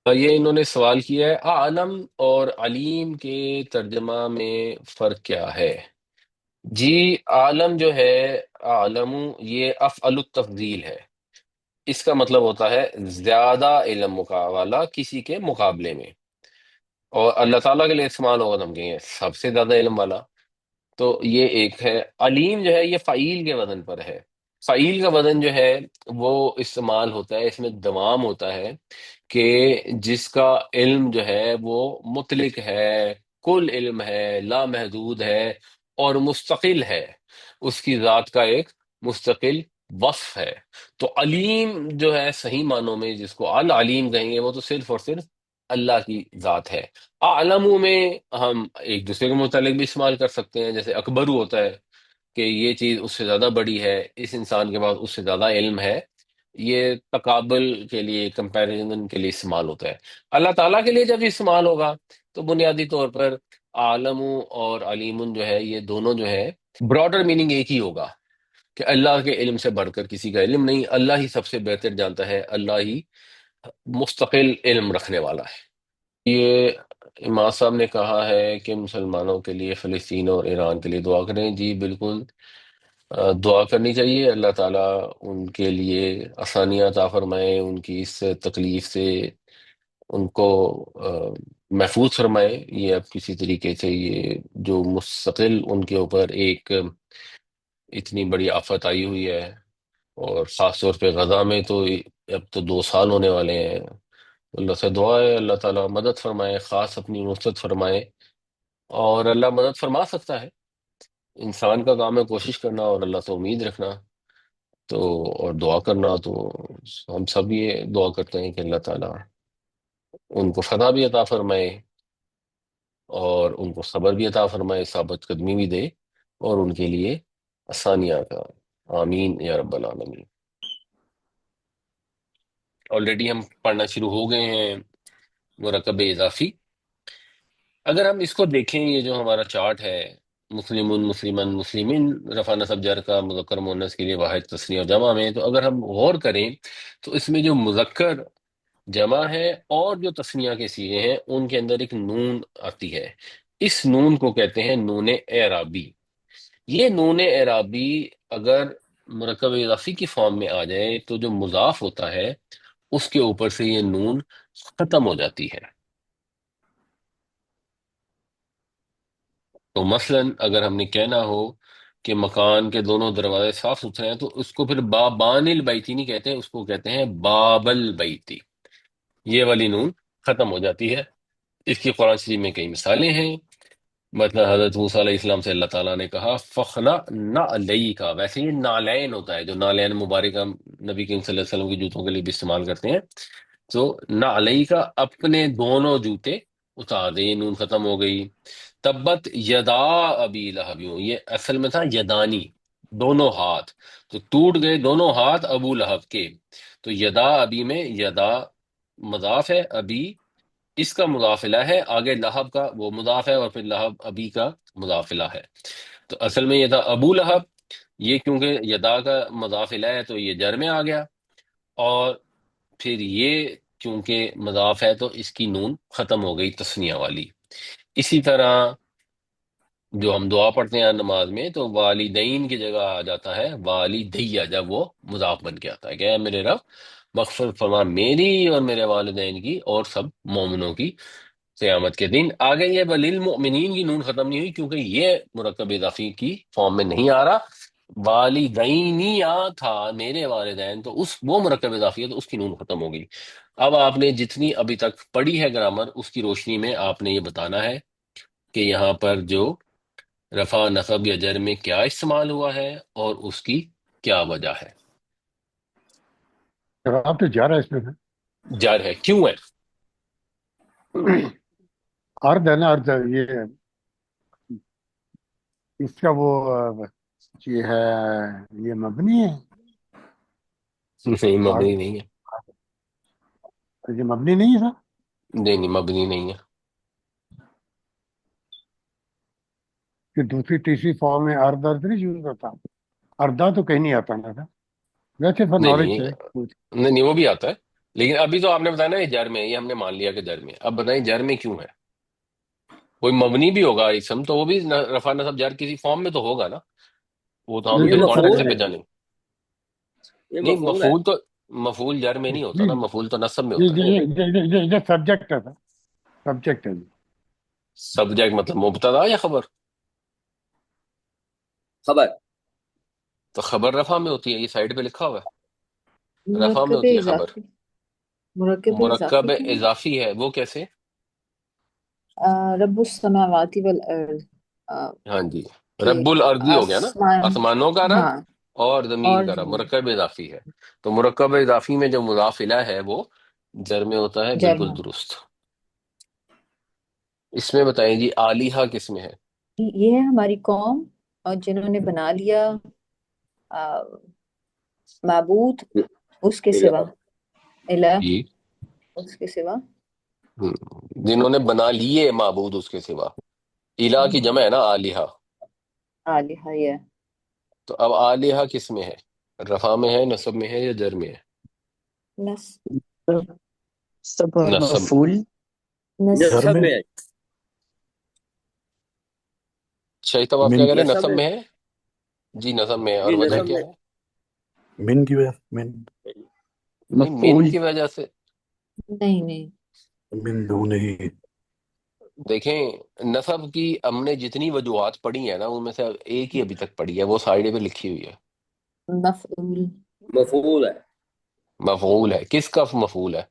Speaker 1: یہ انہوں نے سوال کیا ہے، عالم اور علیم کے ترجمہ میں فرق کیا ہے؟ جی، عالم جو ہے، عالم، یہ افعل التفضیل ہے۔ اس کا مطلب ہوتا ہے زیادہ علم والا کسی کے مقابلے میں، اور اللہ تعالیٰ کے لیے استعمال ہوگا تو ہم کہیں گے سب سے زیادہ علم والا۔ تو یہ ایک ہے۔ علیم جو ہے یہ فعیل کے وزن پر ہے۔ فعیل کا وزن جو ہے وہ استعمال ہوتا ہے، اس میں دوام ہوتا ہے کہ جس کا علم جو ہے وہ مطلق ہے، کل علم ہے، لامحدود ہے، اور مستقل ہے، اس کی ذات کا ایک مستقل وصف ہے۔ تو علیم جو ہے صحیح معنوں میں جس کو العلیم کہیں گے وہ تو صرف اور صرف اللہ کی ذات ہے۔ اعلم میں ہم ایک دوسرے کے متعلق بھی استعمال کر سکتے ہیں، جیسے اکبرو ہوتا ہے کہ یہ چیز اس سے زیادہ بڑی ہے، اس انسان کے پاس اس سے زیادہ علم ہے۔ یہ تقابل کے لیے، کمپیریزن کے لیے استعمال ہوتا ہے۔ اللہ تعالیٰ کے لیے جب استعمال ہوگا تو بنیادی طور پر عالم اور علیم جو ہے یہ دونوں جو ہے براڈر میننگ ایک ہی ہوگا کہ اللہ کے علم سے بڑھ کر کسی کا علم نہیں، اللہ ہی سب سے بہتر جانتا ہے، اللہ ہی مستقل علم رکھنے والا ہے۔ یہ امام صاحب نے کہا ہے کہ مسلمانوں کے لیے فلسطین اور ایران کے لیے دعا کریں۔ جی بالکل، دعا کرنی چاہیے، اللہ تعالیٰ ان کے لیے آسانیاں عطا فرمائے، ان کی اس تکلیف سے ان کو محفوظ فرمائے۔ یہ اب کسی طریقے سے یہ جو مستقل ان کے اوپر ایک اتنی بڑی آفت آئی ہوئی ہے، اور خاص طور پہ غزہ میں تو اب تو 2 سال ہونے والے ہیں۔ اللہ سے دعا ہے اللہ تعالیٰ مدد فرمائے، خاص اپنی نصرت فرمائے، اور اللہ مدد فرما سکتا ہے۔ انسان کا کام ہے کوشش کرنا اور اللہ سے امید رکھنا، تو اور دعا کرنا۔ تو ہم سب یہ دعا کرتے ہیں کہ اللہ تعالیٰ ان کو فتح بھی عطا فرمائے، اور ان کو صبر بھی عطا فرمائے، ثابت قدمی بھی دے، اور ان کے لیے آسانیاں کا۔ آمین یا رب العالمین۔ آلریڈی ہم پڑھنا شروع ہو گئے ہیں مرکب اضافی۔ اگر ہم اس کو دیکھیں، یہ جو ہمارا چارٹ ہے، مسلم، مسلمن، مسلمین، رفع نصب جر کا مذکر مؤنث کے لیے واحد تثنیہ اور جمع میں، تو اگر ہم غور کریں تو اس میں جو مذکر، جمع ہے اور جو تثنیہ کے صیغے ہیں ان کے اندر ایک نون آتی ہے۔ اس نون کو کہتے ہیں نون اعرابی۔ یہ نون اعرابی اگر مرکب اضافی کی فارم میں آ جائے تو جو مضاف ہوتا ہے اس کے اوپر سے یہ نون ختم ہو جاتی ہے۔ تو مثلا اگر ہم نے کہنا ہو کہ مکان کے دونوں دروازے صاف ستھرے ہیں، تو اس کو پھر بابان البیتی نہیں کہتے، اس کو کہتے ہیں باب البیتی۔ یہ والی نون ختم ہو جاتی ہے۔ اس کی قرآن شریف میں کئی مثالیں ہیں۔ مثلا حضرت موسیٰ علیہ السلام سے اللہ تعالیٰ نے کہا فخنا نہ کا، ویسے یہ نالین ہوتا ہے، جو نالین مبارکہ نبی کریم صلی اللہ علیہ وسلم کی جوتوں کے لیے بھی استعمال کرتے ہیں۔ تو نہ کا، اپنے دونوں جوتے اتار دے، یہ نون ختم ہو گئی۔ تبت یدا ابی لہب، یہ اصل میں تھا یدانی، دونوں ہاتھ، تو ٹوٹ گئے دونوں ہاتھ ابو لہب کے۔ تو یدا ابی میں یدا مضاف ہے، ابی اس کا مضافلہ ہے، آگے لہب کا وہ مضاف ہے، اور پھر لہب ابی کا مضافلہ ہے۔ تو اصل میں یہ تھا ابو لہب، یہ کیونکہ یدا کا مضافلہ ہے تو یہ جر میں آ گیا، اور پھر یہ کیونکہ مضاف ہے تو اس کی نون ختم ہو گئی تثنیہ والی۔ اسی طرح جو ہم دعا پڑھتے ہیں نماز میں تو والدین کی جگہ آ جاتا ہے والدیہ، جب وہ مضاف بن کے آتا ہے کہ اے میرے رب مغفرت فرما میری اور میرے والدین کی اور سب مومنوں کی قیامت کے دن۔ آگے یہ وللمؤمنین کی نون ختم نہیں ہوئی کیونکہ یہ مرکب اضافی کی فارم میں نہیں آ رہا۔ والدینیا تھا میرے والدین، تو اس وہ مرکب اضافی ہے تو اس کی نون ختم ہو گئی۔ اب آپ نے جتنی ابھی تک پڑھی ہے گرامر، اس کی روشنی میں آپ نے یہ بتانا ہے کہ یہاں پر جو رفع نصب یا جر میں کیا استعمال ہوا ہے اور اس کی کیا وجہ ہے۔
Speaker 5: جواب تو جا رہا ہے اس میں
Speaker 1: جر ہے، کیوں ہے؟
Speaker 5: ارد ہے نا، ارد یہ اس کا وہ یہ ہے، یہ مبنی ہے،
Speaker 1: نہیں
Speaker 5: اور
Speaker 1: مبنی نہیں ہے۔
Speaker 5: یہ مبنی نہیں تھا
Speaker 1: نہیں نہیں، مبنی نہیں ہے۔
Speaker 5: کہ دوسری تیسری فارم میں ارد ارد نہیں یوز ہوتا، اردا تو کہیں نہیں آتا نا تھا، ویسے فار
Speaker 1: نہیں
Speaker 5: نالج
Speaker 1: نہیں
Speaker 5: سے پوچھ.
Speaker 1: نہیں نہیں، وہ بھی آتا ہے، لیکن ابھی تو آپ نے بتایا نا یہ جر میں ہے، یہ ہم نے مان لیا کہ جر میں ہے۔ اب بتائیں جر میں کیوں ہے؟ کوئی مبنی بھی ہوگا اسم تو وہ بھی رفع نصب جر کسی فارم میں تو ہوگا نا، وہ تو ہم
Speaker 6: یہ
Speaker 1: پھر کانٹیکٹ سے
Speaker 6: مفعول ہے،
Speaker 1: پہچانیں گے۔
Speaker 6: یہ
Speaker 1: نہیں
Speaker 6: مفعول ہے.
Speaker 1: مفعول تو، مفعول جر میں نہیں ہوتا نا، مفعول تو نصب میں ہوتا ہے۔
Speaker 5: یہ سبجیکٹ ہے، سبجیکٹ ہے.
Speaker 1: سبجیکٹ مطلب مبتدا یا خبر؟
Speaker 6: خبر.
Speaker 1: تو خبر رفع میں ہوتی ہے، یہ سائڈ پہ لکھا ہوا ہے، رفع میں
Speaker 7: مرکب
Speaker 1: ہوتی ہے خبر۔
Speaker 7: اضافی، مرکب اضافی
Speaker 1: مرکب
Speaker 7: ہے نا۔
Speaker 1: اضافی ہے، وہ کیسے؟
Speaker 7: رب السماوات والارض،
Speaker 1: ہاں جی،
Speaker 7: کہ
Speaker 1: رب الارضی ہو گیا نا،
Speaker 7: آسمان،
Speaker 1: آسمانوں کا رب
Speaker 7: ہاں،
Speaker 1: اور زمین
Speaker 7: اور
Speaker 1: کا رب،
Speaker 7: زمین
Speaker 1: مرکب اضافی ہے۔ تو مرکب اضافی میں جو مضاف الیہ ہے وہ جر میں ہوتا ہے،
Speaker 7: جرم۔
Speaker 1: بالکل درست۔ اس میں بتائیں جی آلیہا کس میں ہے؟
Speaker 7: یہ ہے ہماری قوم، اور جنہوں نے بنا لیا آ، معبود اس کے سوا،
Speaker 6: الہ.
Speaker 7: الہ
Speaker 1: جی،
Speaker 7: اس کے سوا۔
Speaker 1: جنہوں نے بنا لیے معبود اس کے سوا، الہ کی جمع ہے نا آلیہا۔
Speaker 7: آلیہ یہ
Speaker 1: تو اب آلیہا کس میں ہے؟ رفع میں ہے، نصب میں ہے یا جر میں ہے؟
Speaker 7: نس
Speaker 2: سب
Speaker 1: نصب۔
Speaker 2: مفعول
Speaker 7: نس
Speaker 5: گھر
Speaker 6: نسب
Speaker 5: میں
Speaker 6: میں ہے.
Speaker 1: شاہد صاحب آپ کیا
Speaker 5: من
Speaker 1: کہہ رہے ہیں؟
Speaker 6: نسب
Speaker 1: نصب
Speaker 6: میں.
Speaker 1: میں ہے؟ جی نصب میں ہے، اور
Speaker 6: جی
Speaker 1: وجہ
Speaker 6: نسب
Speaker 1: کیا
Speaker 6: میں.
Speaker 1: ہے؟
Speaker 5: من کی وجہ من
Speaker 1: نہیں من
Speaker 2: مفعول
Speaker 1: کی وجہ سے،
Speaker 7: نہیں نہیں،
Speaker 5: من دون ہی.
Speaker 1: دیکھیں نصب کی ہم نے جتنی وجوہات پڑھی ہیں نا ان میں سے ایک ہی ابھی تک پڑھی ہے، وہ سائڈ پہ لکھی ہوئی ہے،
Speaker 7: مفعول
Speaker 6: مفعول ہے.
Speaker 1: مفعول ہے۔ کس کا مفعول ہے؟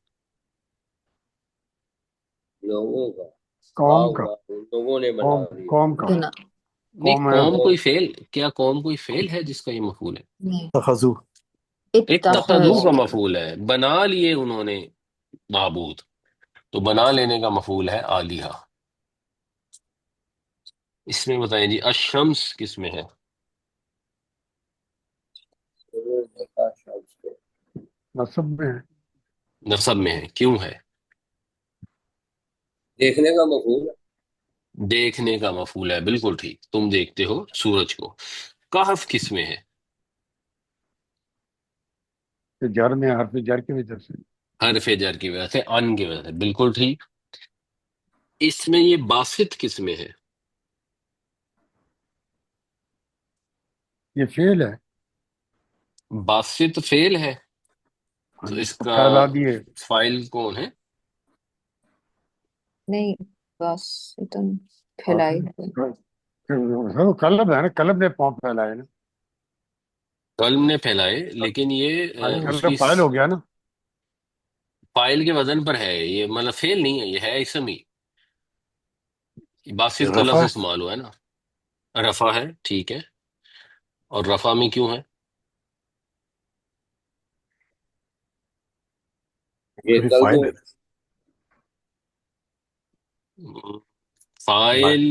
Speaker 6: لوگوں کا.
Speaker 5: قوم کا،
Speaker 6: ہوا ان لوگوں نے بنا
Speaker 5: قوم
Speaker 6: دیا.
Speaker 5: قوم کا.
Speaker 7: بنا،
Speaker 1: نہیں
Speaker 5: قوم ہے
Speaker 1: قوم
Speaker 6: قوم.
Speaker 1: کوئی فعل، کیا قوم کوئی فعل ہے جس کا یہ مفعول ہے؟
Speaker 7: نہیں،
Speaker 5: تخذو.
Speaker 1: اتخذو کا
Speaker 7: اتخذ،
Speaker 1: مفعول ہے، بنا لیے انہوں نے معبود، تو بنا لینے کا مفعول ہے آلیہا۔ اس میں بتائیں جی الشمس کس میں ہے؟
Speaker 6: دیکھا شخص کو.
Speaker 5: نصب میں ہے.
Speaker 1: نصب میں ہے، کیوں ہے؟
Speaker 6: دیکھنے کا مفعول ہے.
Speaker 1: دیکھنے کا مفعول ہے، بالکل ٹھیک، تم دیکھتے ہو سورج کو۔ کہف کس میں ہے؟
Speaker 5: کہ جر میں، حرف جر کی وجہ سے.
Speaker 1: حرف جر کی وجہ سے، ان کی وجہ سے، بالکل ٹھیک۔ اس میں یہ باسط کس میں ہے؟
Speaker 5: یہ فعل ہے.
Speaker 1: باسط فعل ہے،
Speaker 5: ہاں
Speaker 1: تو
Speaker 5: جی،
Speaker 1: اس
Speaker 5: تو
Speaker 1: کا
Speaker 5: پھیلا دیے.
Speaker 1: فائل کون ہے؟
Speaker 7: نہیں، بس اتن پھیلائی ہوئے۔
Speaker 5: قلب ہے نا، قلب نے پاؤں پھیلائے نا.
Speaker 1: قلم نے پھیلائے، لیکن یہ
Speaker 5: آج
Speaker 1: اس
Speaker 5: قلب
Speaker 1: کی
Speaker 5: فائل ہو گیا نا.
Speaker 1: فائل کے وزن پر ہے، یہ مطلب فعل نہیں ہے، یہ ہے اسم ہی،
Speaker 5: یہ
Speaker 1: باسط کا
Speaker 5: رفع
Speaker 1: لفظ
Speaker 5: ہے.
Speaker 1: استعمال ہوا ہے نا۔ رفع ہے، ٹھیک ہے، اور رفع میں کیوں ہے؟
Speaker 6: یہ
Speaker 5: ابھی
Speaker 6: کل
Speaker 5: فائل
Speaker 6: وہ.
Speaker 5: ہے.
Speaker 1: فائل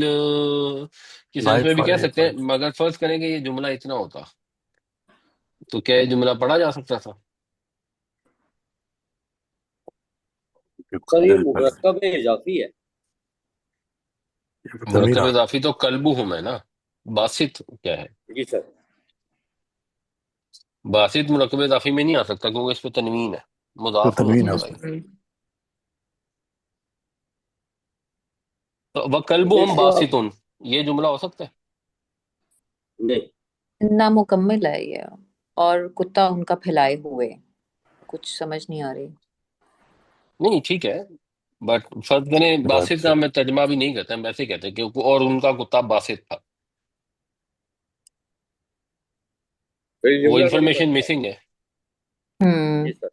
Speaker 1: کی سینس
Speaker 5: نائب
Speaker 1: میں بھی
Speaker 5: فائل
Speaker 1: کہہ
Speaker 5: ہے
Speaker 1: سکتے ہیں،
Speaker 5: فائل.
Speaker 1: مگر فرض کریں کہ یہ جملہ اتنا ہوتا تو کیا یہ جملہ پڑھا جا سکتا تھا؟
Speaker 6: سر یہ
Speaker 5: پہلے
Speaker 6: مرکب اضافی ہے.
Speaker 1: مرکب
Speaker 5: ضمیر آ
Speaker 1: اضافی تو قلبہم ہے نا، باسط کیا ہے؟
Speaker 6: جی سر.
Speaker 1: باسط مرکب اضافی میں نہیں آ سکتا کیونکہ اس پہ تنوین ہے،
Speaker 5: تو
Speaker 1: مضاف نہیں ہو
Speaker 5: تنوین ہے اس
Speaker 1: سکتا
Speaker 5: میں.
Speaker 1: یہ۔ تو وَقَلْبُهُمْ
Speaker 6: دیکھو آپ.
Speaker 1: باسطٌ، یہ جملہ ہو سکتا ہے؟
Speaker 6: نہیں.
Speaker 7: نامکمل ہے یہ، اور کتا ان کا پھیلائے ہوئے، کچھ سمجھ نہیں آ رہی۔
Speaker 1: نہیں ٹھیک ہے، بٹ فرض کریں
Speaker 5: بات
Speaker 1: باسط
Speaker 5: سے.
Speaker 1: کا میں ترجمہ بھی نہیں کرتا، ہم ویسے ہی کہتے ہیں کہ اور ان کا کتا باسط تھا،
Speaker 6: پھر
Speaker 1: وہ
Speaker 6: جملہ نہیں
Speaker 1: انفارمیشن
Speaker 6: بنتا.
Speaker 1: مسنگ ہے۔
Speaker 6: جی سر.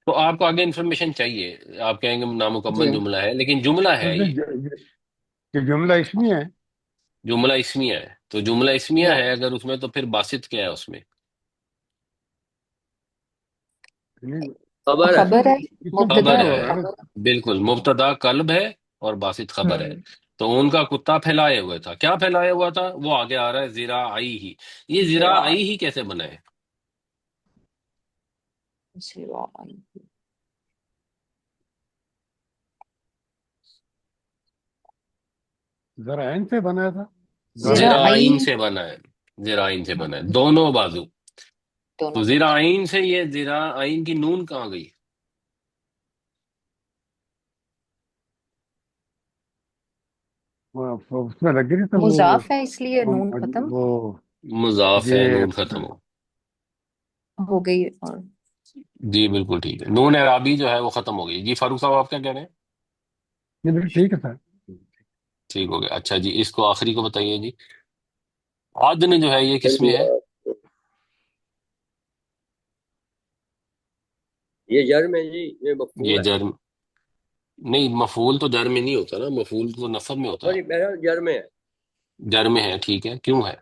Speaker 1: تو آپ کو آگے انفارمیشن چاہیے، آپ کہیں گے
Speaker 7: جی،
Speaker 1: نامکمل جملہ ہے، لیکن جملہ ہے یہ،
Speaker 5: یہ جملہ اسمی ہے.
Speaker 1: جملہ اسمیہ ہے، تو جملہ اسمیہ
Speaker 7: یا
Speaker 1: ہے اگر اس میں، تو پھر باسط کیا ہے اس میں؟
Speaker 5: نہیں،
Speaker 6: خبر ہے.
Speaker 7: خبر ہے،
Speaker 5: اس سے
Speaker 7: مبتدا
Speaker 1: خبر
Speaker 5: ذکر
Speaker 7: ہے،
Speaker 5: ہو
Speaker 1: ہے،
Speaker 5: رہا ہے نا.
Speaker 7: خبر۔
Speaker 1: بالکل، مبتدا قلب ہے اور باسط خبر ہے۔
Speaker 7: ہوں،
Speaker 1: تو ان کا کتا پھیلائے ہوئے تھا، کیا پھیلائے ہوا تھا؟ وہ آگے آ رہا ہے ذراعی ہی، یہ ذراعی ہی کیسے بنا ہے؟
Speaker 5: ذرا عین سے بنایا تھا. ذرا
Speaker 7: زیرہ
Speaker 5: عین.
Speaker 7: آئی
Speaker 1: ذراعین سے بنا ہے، ذراعین سے بنا ہے، دونوں بازو. تو
Speaker 7: دونوں بازو.
Speaker 1: ذراعین سے یہ ذراعین کی نون کہاں گئی؟
Speaker 5: اس میں لگ رہی تو
Speaker 7: مضاف ہے اس لیے نون ختم
Speaker 5: وہ
Speaker 1: مضاف ہے،
Speaker 5: یہ
Speaker 1: نون ختم ہو.
Speaker 7: ہو گئی. اور
Speaker 1: جی بالکل ٹھیک ہے، نون اعرابی جو ہے وہ ختم ہو گئی. جی فاروق صاحب آپ کیا کہہ رہے ہیں؟
Speaker 5: یہ بالکل ٹھیک ہے سر.
Speaker 1: ٹھیک ہو گیا. اچھا جی، اس کو آخری کو بتائیے جی. عدن جو ہے یہ کس میں ہے؟
Speaker 6: یہ جر میں جی، یہ
Speaker 1: یہ
Speaker 6: مفعول ہے.
Speaker 1: جرم نہیں، مفعول تو جر میں نہیں ہوتا نا، مفعول تو نصب میں ہوتا ہے.
Speaker 6: سوری بہرحال جر میں ہے.
Speaker 1: جر میں ہے، ٹھیک ہے، کیوں ہے؟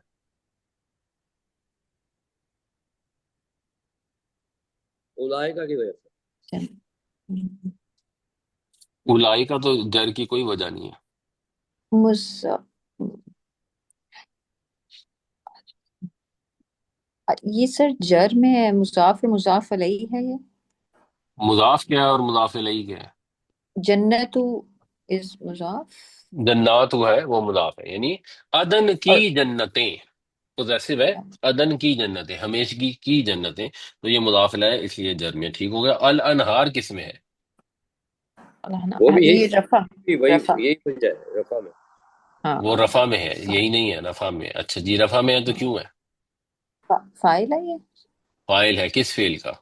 Speaker 6: اولائکہ کی وجہ سے.
Speaker 1: اولائی کا تو جر کی کوئی وجہ نہیں ہے.
Speaker 7: مز یہ سر جر میں ہے، مضاف مضاف علیہ ہے یہ.
Speaker 1: مضاف کیا ہے اور مضاف الیہ کیا ہے؟
Speaker 7: جنت از مضاف.
Speaker 1: جنات وہ ہے، وہ مضاف ہے، یعنی عدن کی
Speaker 7: اور
Speaker 1: جنتیں پوزیسو ہے. عدن کی جنتیں، ہمیشگی کی جنتیں، تو یہ مضاف الیہ ہے، اس لیے جر میں. ٹھیک ہو گیا. الانہار کس میں ہے؟
Speaker 6: وہ بھی
Speaker 7: یہ رفع.
Speaker 6: وہی
Speaker 7: رفع
Speaker 6: یہی وجہ ہے رفع میں.
Speaker 7: ہاں
Speaker 1: وہ
Speaker 7: ہاں.
Speaker 1: رفع میں ہے، یہی نہیں ہے رفع میں. اچھا جی، رفع میں ہے تو کیوں ہے؟
Speaker 7: فاعل ہے یہ.
Speaker 1: فاعل ہے کس فعل کا؟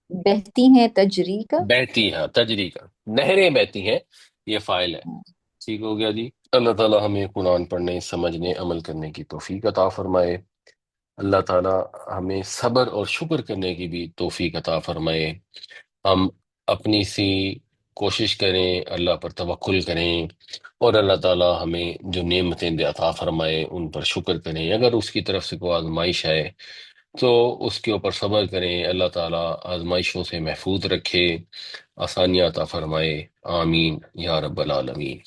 Speaker 7: بہتی ہیں تجری کا.
Speaker 1: بہتی ہیں، تجری کا، نہریں بہتی ہیں، یہ فاعل ہے. ٹھیک ہو گیا جی. اللہ تعالیٰ ہمیں قرآن پڑھنے، سمجھنے، عمل کرنے کی توفیق عطا فرمائے. اللہ تعالیٰ ہمیں صبر اور شکر کرنے کی بھی توفیق عطا فرمائے. ہم اپنی سی کوشش کریں، اللہ پر توکل کریں، اور اللہ تعالیٰ ہمیں جو نعمتیں دے عطا فرمائے ان پر شکر کریں. اگر اس کی طرف سے کوئی آزمائش ہے تو اس کے اوپر صبر کریں. اللہ تعالیٰ آزمائشوں سے محفوظ رکھے، آسانیاں عطا فرمائے. آمین یا رب العالمین.